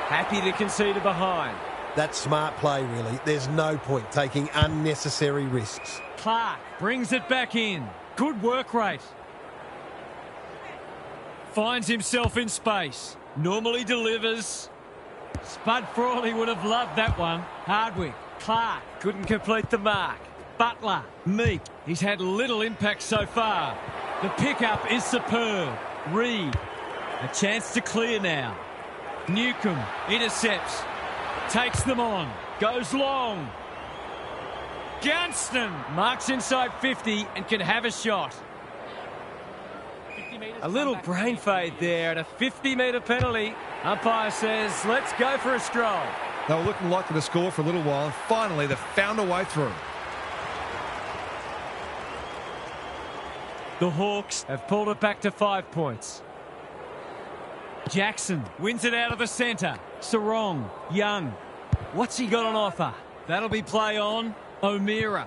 Happy to concede it behind. That's smart play, really. There's no point taking unnecessary risks. Clark brings it back in. Good work rate. Finds himself in space. Normally delivers. Spud Frawley would have loved that one. Hardwick, Clark couldn't complete the mark. Butler, Meek, he's had little impact so far. The pickup is superb. Reed, a chance to clear now. Newcomb intercepts. Takes them on. Goes long. Gunston marks inside 50 and can have a shot. A little brain fade there and a 50-metre penalty. Umpire says, let's go for a stroll. They were looking likely to score for a little while, and finally they found a way through. The Hawks have pulled it back to 5 points. Jackson wins it out of the centre. Sarong, Young. What's he got on offer? That'll be play on. O'Meara.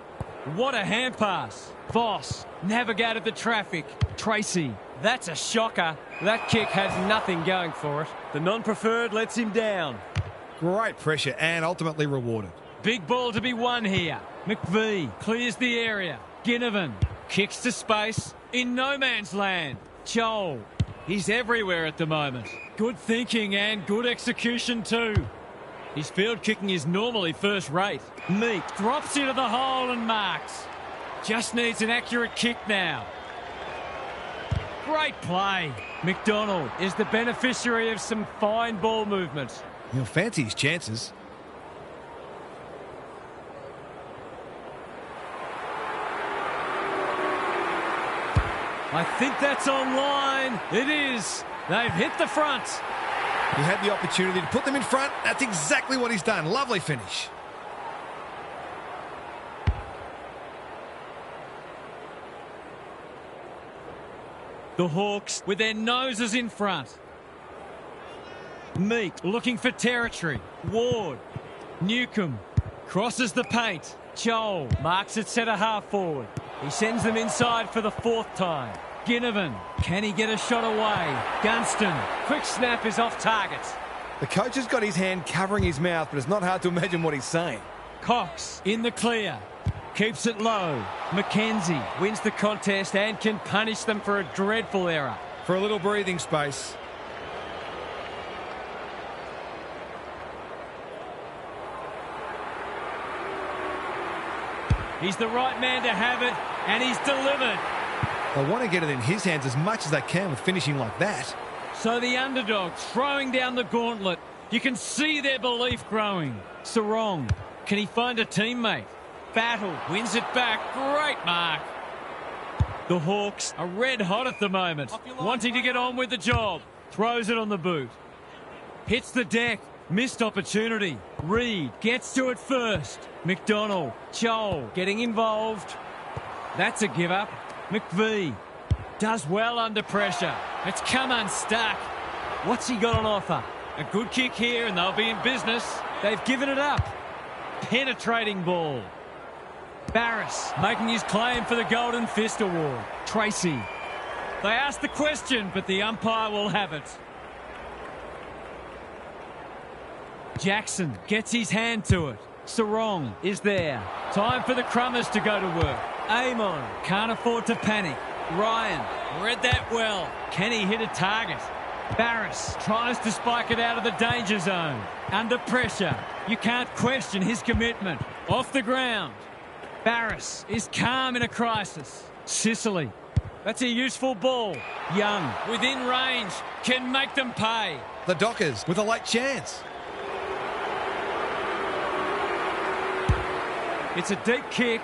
What a hand pass. Voss navigated the traffic. Tracy. That's a shocker. That kick had nothing going for it. The non-preferred lets him down. Great pressure and ultimately rewarded. Big ball to be won here. McVie clears the area. Ginnivan kicks to space in no man's land. Chol. He's everywhere at the moment. Good thinking and good execution too. His field kicking is normally first rate. Meek drops into the hole and marks. Just needs an accurate kick now. Great play. McDonald is the beneficiary of some fine ball movement. He'll fancy his chances. I think that's online. It is. They've hit the front. He had the opportunity to put them in front. That's exactly what he's done. Lovely finish. The Hawks with their noses in front. Meek looking for territory. Ward. Newcomb crosses the paint. Chol marks it centre half forward. He sends them inside for the 4th time. Ginnivan, can he get a shot away? Gunston, quick snap is off target. The coach has got his hand covering his mouth, but it's not hard to imagine what he's saying. Cox in the clear. Keeps it low. McKenzie wins the contest and can punish them for a dreadful error. For a little breathing space. He's the right man to have it, and he's delivered. They want to get it in his hands as much as they can with finishing like that. So the underdog throwing down the gauntlet. You can see their belief growing. Sarong, can he find a teammate? Battle wins it back. Great mark. The Hawks are red hot at the moment, wanting to get on with the job. Throws it on the boot. Hits the deck. Missed opportunity. Reed gets to it first. McDonald, Chol getting involved. That's a give up. McVie does well under pressure. It's come unstuck. What's he got on offer? A good kick here and they'll be in business. They've given it up. Penetrating ball. Barris making his claim for the Golden Fist Award. Tracy. They asked the question, but the umpire will have it. Jackson gets his hand to it. Sarong is there. Time for the Crummers to go to work. Amon can't afford to panic. Ryan read that well. Can he hit a target? Barris tries to spike it out of the danger zone. Under pressure. You can't question his commitment. Off the ground. Barris is calm in a crisis. Sicily. That's a useful ball. Young, within range, can make them pay. The Dockers with a late chance. It's a deep kick.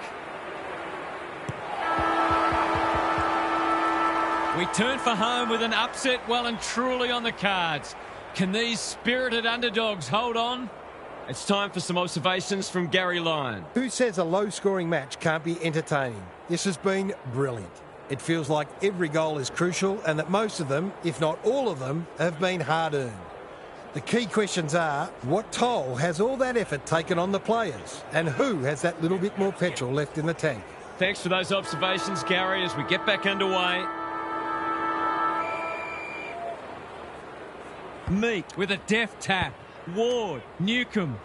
We turn for home with an upset well and truly on the cards. Can these spirited underdogs hold on? It's time for some observations from Gary Lyon. Who says a low-scoring match can't be entertaining? This has been brilliant. It feels like every goal is crucial and that most of them, if not all of them, have been hard-earned. The key questions are, what toll has all that effort taken on the players? And who has that little bit more petrol left in the tank? Thanks for those observations, Gary, as we get back underway. Meek with a deft tap. Ward, Newcomb.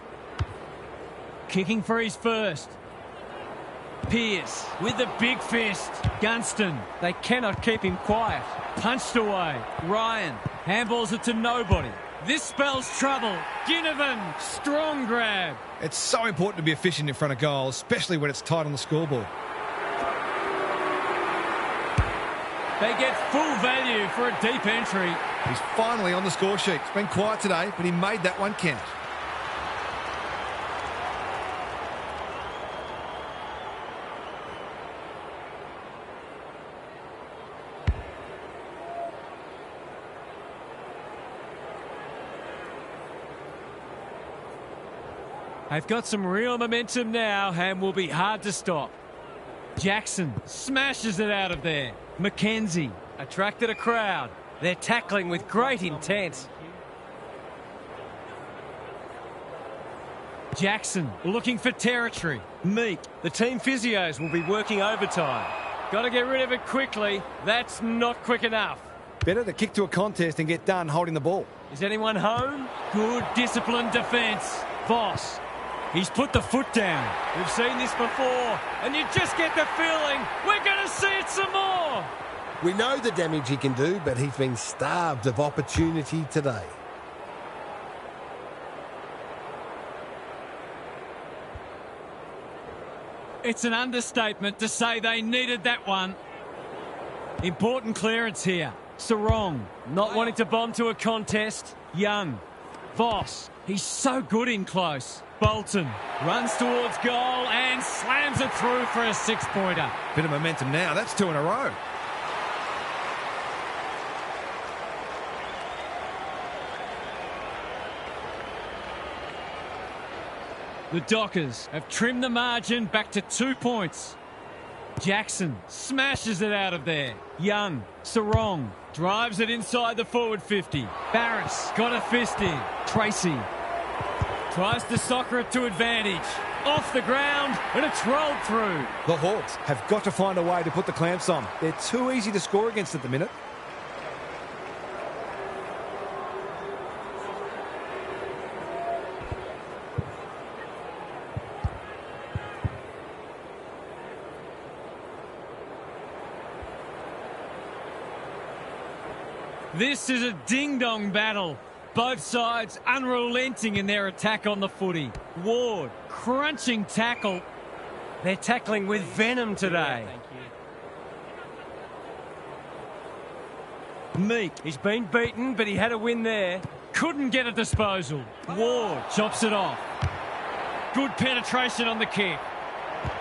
Kicking for his first. Pearce with the big fist. Gunston. They cannot keep him quiet. Punched away. Ryan handballs it to nobody. This spells trouble. Ginnivan, strong grab. It's so important to be efficient in front of goal, especially when it's tight on the scoreboard. They get full value for a deep entry. He's finally on the score sheet. It's been quiet today, but he made that one count. They've got some real momentum now and will be hard to stop. Jackson smashes it out of there. McKenzie attracted a crowd. They're tackling with great intent. Jackson looking for territory. Meek, the team physios will be working overtime. Got to get rid of it quickly. That's not quick enough. Better to kick to a contest and get done holding the ball. Is anyone home? Good disciplined defence. Voss. He's put the foot down. We've seen this before, and you just get the feeling we're going to see it some more. We know the damage he can do, but he's been starved of opportunity today. It's an understatement to say they needed that one. Important clearance here. Sarong, not wanting to bomb to a contest. Young. Voss, he's so good in close. Bolton runs towards goal and slams it through for a six-pointer. Bit of momentum now. That's two in a row. The Dockers have trimmed the margin back to 2 points. Jackson smashes it out of there. Young, Sarong, drives it inside the forward 50. Barris got a fist in. Tracy tries to soccer it to advantage. Off the ground, and it's rolled through. The Hawks have got to find a way to put the clamps on. They're too easy to score against at the minute. This is a ding-dong battle. Both sides unrelenting in their attack on the footy. Ward, crunching tackle. They're tackling with venom today. Meek, he's been beaten, but he had a win there. Couldn't get a disposal. Ward chops it off. Good penetration on the kick.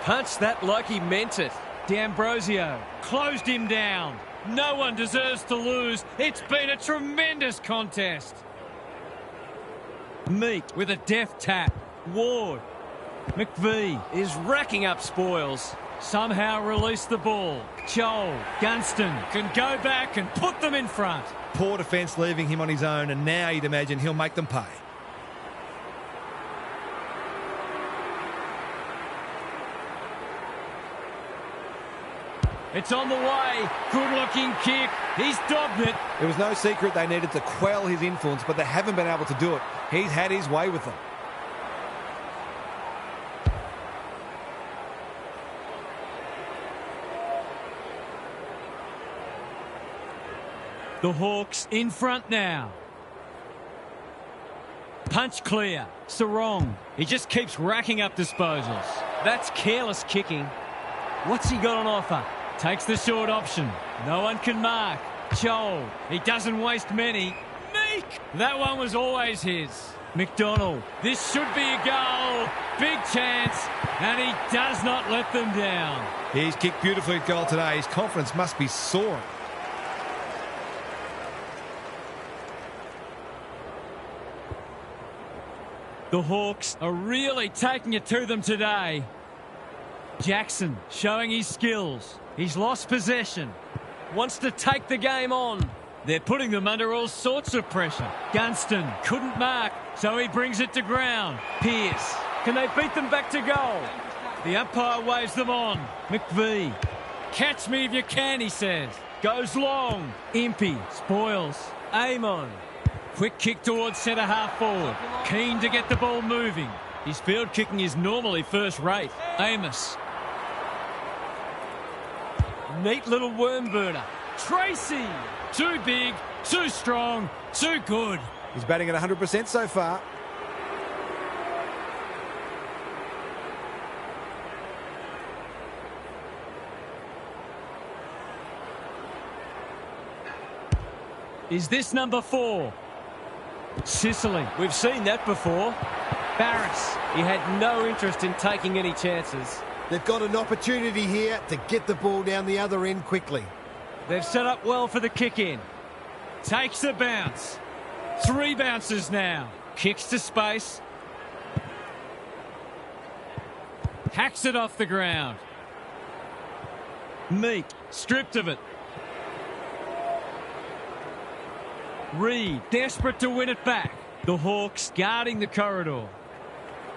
Punched that like he meant it. D'Ambrosio closed him down. No one deserves to lose. It's been a tremendous contest. Meek with a deft tap. Ward. McVie is racking up spoils. Somehow release the ball. Joel Gunston can go back and put them in front. Poor defence leaving him on his own, and now you'd imagine he'll make them pay. It's on the way. Good-looking kick. He's dogged it. It was no secret they needed to quell his influence, but they haven't been able to do it. He's had his way with them. The Hawks in front now. Punch clear. Sarong. He just keeps racking up disposals. That's careless kicking. What's he got on offer? Takes the short option. No one can mark. Joel. He doesn't waste many. Meek. That one was always his. McDonald. This should be a goal. Big chance. And he does not let them down. He's kicked beautifully at goal today. His confidence must be soaring. The Hawks are really taking it to them today. Jackson showing his skills. He's lost possession. Wants to take the game on. They're putting them under all sorts of pressure. Gunston couldn't mark, so he brings it to ground. Pearce. Can they beat them back to goal? The umpire waves them on. McVie. Catch me if you can, he says. Goes long. Impey spoils. Amon. Quick kick towards centre-half forward. Keen to get the ball moving. His field kicking is normally first rate. Amos. Neat little worm burner. Tracy. Too big, too strong, too good. He's batting at 100% so far. Is this number 4? Sicily. We've seen that before. Barris. He had no interest in taking any chances. They've got an opportunity here to get the ball down the other end quickly. They've set up well for the kick-in. Takes the bounce. 3 bounces now. Kicks to space. Hacks it off the ground. Meek. Stripped of it. Reed, desperate to win it back. The Hawks guarding the corridor.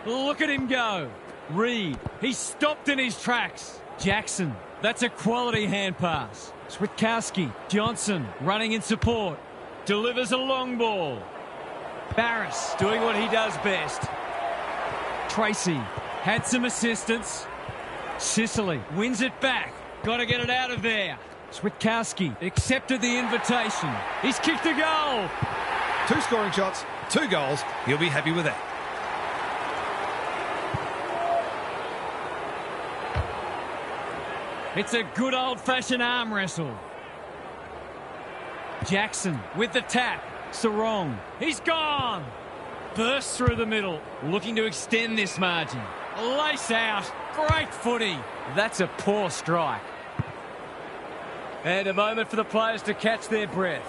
Look at him go. Reed, he's stopped in his tracks. Jackson, that's a quality hand pass. Switkowski, Johnson running in support. Delivers a long ball. Barris doing what he does best. Tracy had some assistance. Sicily wins it back. Got to get it out of there. Switkowski accepted the invitation. He's kicked a goal. 2 scoring shots, 2 goals. He'll be happy with that. It's a good old-fashioned arm wrestle. Jackson with the tap. Sarong. He's gone. Bursts through the middle. Looking to extend this margin. Lace out. Great footy. That's a poor strike. And a moment for the players to catch their breath.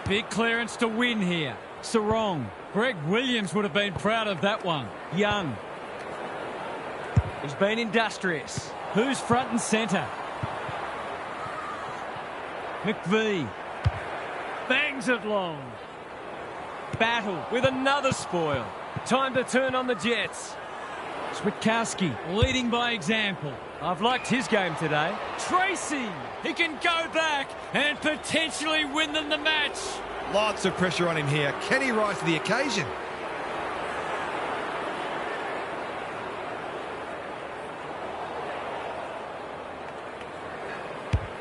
Big clearance to win here. Sarong. Greg Williams would have been proud of that one. Young. He's been industrious. Who's front and centre? McVie. Bangs it long. Battle with another spoil. Time to turn on the Jets. Switkowski leading by example. I've liked his game today. Tracy, he can go back and potentially win them the match. Lots of pressure on him here. Can he rise to the occasion?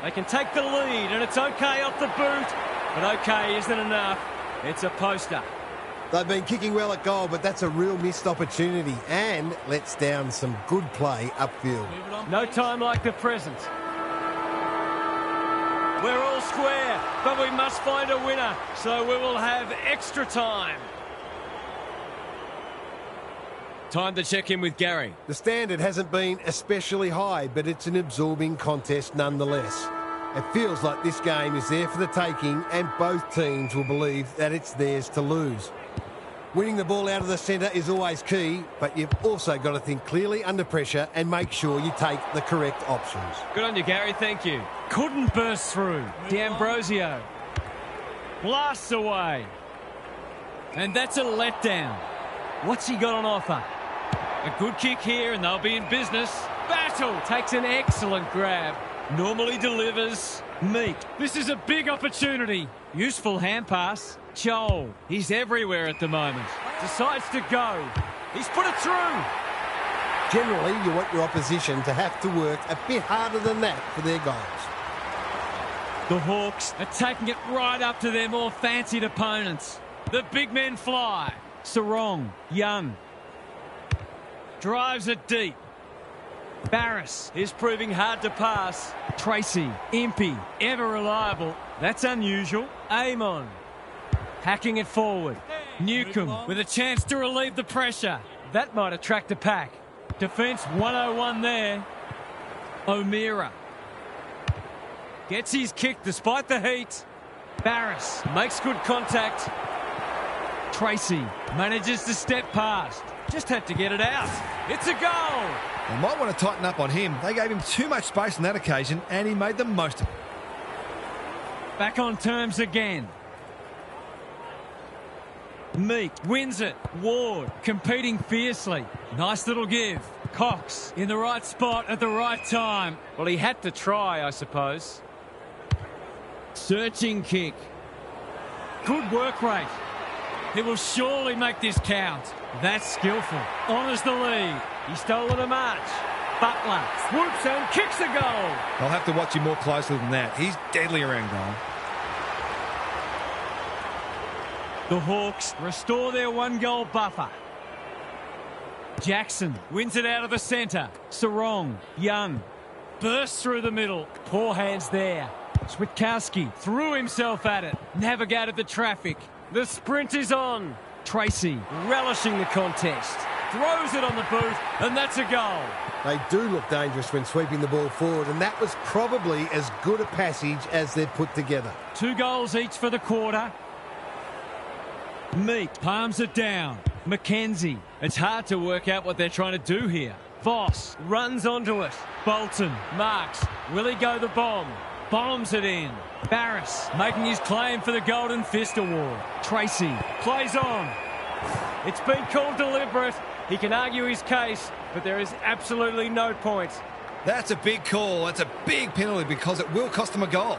They can take the lead and it's okay off the boot. But okay isn't enough. It's a poster. They've been kicking well at goal, but that's a real missed opportunity and lets down some good play upfield. No time like the present. We're all square, but we must find a winner, so we will have extra time. Time to check in with Gary. The standard hasn't been especially high, but it's an absorbing contest nonetheless. It feels like this game is there for the taking, and both teams will believe that it's theirs to lose. Winning the ball out of the centre is always key, but you've also got to think clearly under pressure and make sure you take the correct options. Good on you, Gary. Thank you. Couldn't burst through. D'Ambrosio. Blasts away. And that's a letdown. What's he got on offer? A good kick here and they'll be in business. Battle takes an excellent grab. Normally delivers. Meek. This is a big opportunity. Useful hand pass. Joel. He's everywhere at the moment. Decides to go. He's put it through. Generally, you want your opposition to have to work a bit harder than that for their goals. The Hawks are taking it right up to their more fancied opponents. The big men fly. Sarong, Young. Drives it deep. Barris is proving hard to pass. Tracy, Impey, ever reliable. That's unusual. Amon, hacking it forward. Newcomb with a chance to relieve the pressure. That might attract a pack. Defence 101 there. O'Meara gets his kick despite the heat. Barris makes good contact. Tracy manages to step past. Just had to get it out. It's a goal. They might want to tighten up on him. They gave him too much space on that occasion, and he made the most of it. Back on terms again. Meek wins it. Ward competing fiercely. Nice little give. Cox in the right spot at the right time. Well, he had to try, I suppose. Searching kick. Good work rate. He will surely make this count. That's skillful. Honours the lead. He's stolen a march. Butler swoops and kicks a goal. I'll have to watch him more closely than that. He's deadly around goal. The Hawks restore their one-goal buffer. Jackson wins it out of the centre. Sarong, Young, bursts through the middle. Poor hands there. Switkowski threw himself at it. Navigated the traffic. The sprint is on. Tracy relishing the contest. Throws it on the boot, and that's a goal. They do look dangerous when sweeping the ball forward, and that was probably as good a passage as they've put together. 2 goals each for the quarter. Meek palms it down. McKenzie. It's hard to work out what they're trying to do here. Voss runs onto it. Bolton marks. Will he go the bomb? Bombs it in. Barris making his claim for the Golden Fist Award. Tracy plays on. It's been called deliberate. He can argue his case, but there is absolutely no point. That's a big call. That's a big penalty because it will cost them a goal.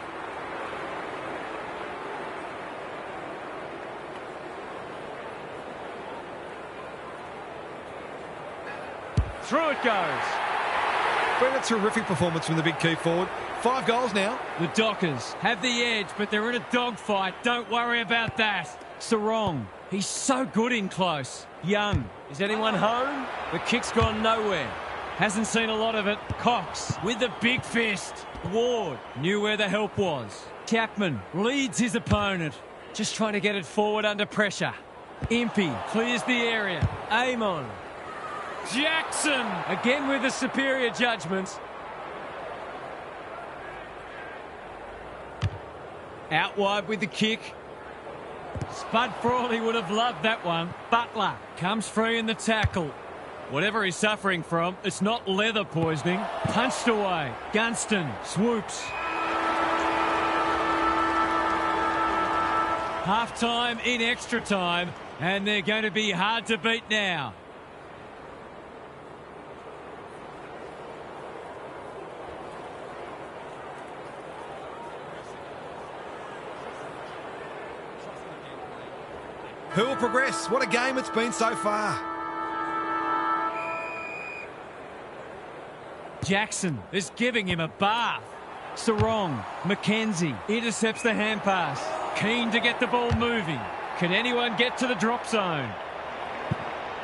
Through it goes. Been a terrific performance from the big key forward. 5 goals now. The Dockers have the edge, but they're in a dogfight. Don't worry about that. Sarong, he's so good in close. Young, is anyone home? The kick's gone nowhere. Hasn't seen a lot of it. Cox with the big fist. Ward knew where the help was. Chapman leads his opponent. Just trying to get it forward under pressure. Impey clears the area. Amon. Jackson again with the superior judgment. Out wide with the kick. Spud Frawley would have loved that one. Butler comes free in the tackle. Whatever he's suffering from, it's not leather poisoning. Punched away. Gunston swoops. Half-time in extra time, and they're going to be hard to beat now. Who will progress? What a game it's been so far. Jackson is giving him a bath. Sarong, McKenzie intercepts the hand pass. Keen to get the ball moving. Can anyone get to the drop zone?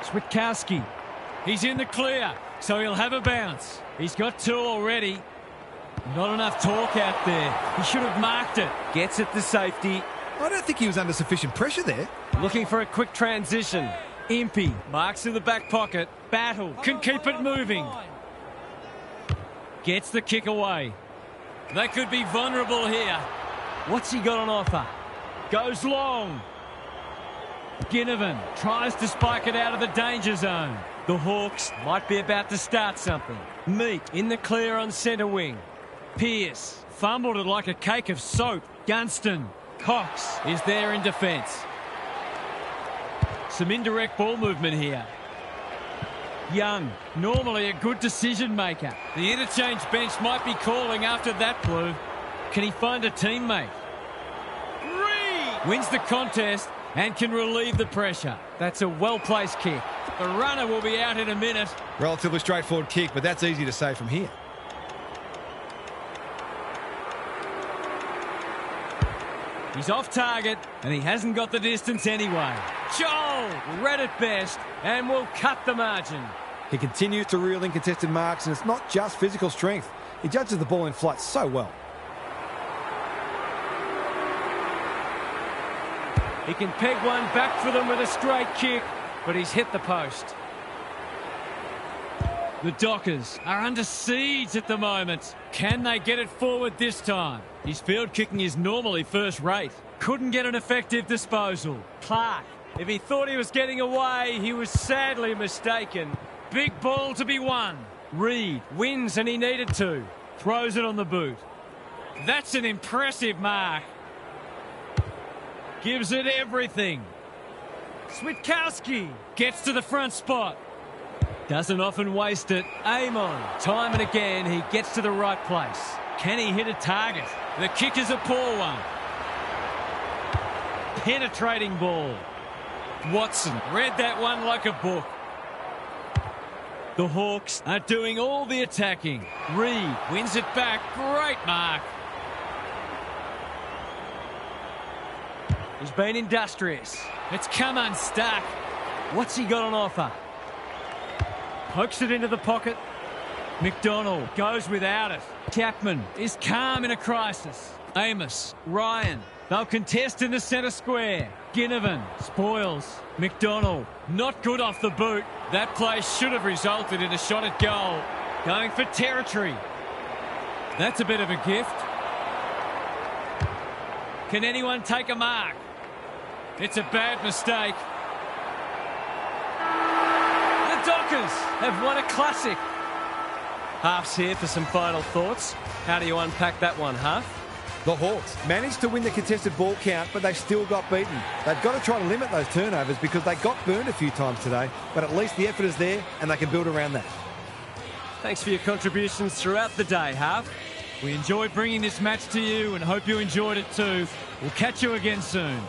Switkowski. He's in the clear, so he'll have a bounce. He's got 2 already. Not enough talk out there. He should have marked it. Gets it to safety. I don't think he was under sufficient pressure there. Looking for a quick transition. Impey marks in the back pocket. Battle can keep it moving. Gets the kick away. They could be vulnerable here. What's he got on offer? Goes long. Ginnivan tries to spike it out of the danger zone. The Hawks might be about to start something. Meek in the clear on centre wing. Pearce fumbled it like a cake of soap. Gunston. Cox is there in defence. Some indirect ball movement here. Young, normally a good decision maker. The interchange bench might be calling after that blue. Can he find a teammate? Reed wins the contest and can relieve the pressure. That's a well-placed kick. The runner will be out in a minute. Relatively straightforward kick, but that's easy to say from here. He's off target, and he hasn't got the distance anyway. Joel read it best and will cut the margin. He continues to reel in contested marks, and it's not just physical strength. He judges the ball in flight so well. He can peg one back for them with a straight kick, but he's hit the post. The Dockers are under siege at the moment. Can they get it forward this time? His field kicking is normally first rate. Couldn't get an effective disposal. Clark, if he thought he was getting away, he was sadly mistaken. Big ball to be won. Reed wins, and he needed to. Throws it on the boot. That's an impressive mark. Gives it everything. Switkowski gets to the front spot. Doesn't often waste it. Amon, time and again, he gets to the right place. Can he hit a target? The kick is a poor one. Penetrating ball. Watson read that one like a book. The Hawks are doing all the attacking. Reed wins it back. Great mark. He's been industrious. It's come unstuck. What's he got on offer? Pokes it into the pocket. McDonald goes without it. Chapman is calm in a crisis. Amos, Ryan, they'll contest in the centre square. Ginnivan spoils. McDonald, not good off the boot. That play should have resulted in a shot at goal. Going for territory. That's a bit of a gift. Can anyone take a mark? It's a bad mistake. The Dockers have won a classic. Half's here for some final thoughts. How do you unpack that one, Half? The Hawks managed to win the contested ball count, but they still got beaten. They've got to try to limit those turnovers because they got burned a few times today, but at least the effort is there and they can build around that. Thanks for your contributions throughout the day, Half. We enjoyed bringing this match to you and hope you enjoyed it too. We'll catch you again soon.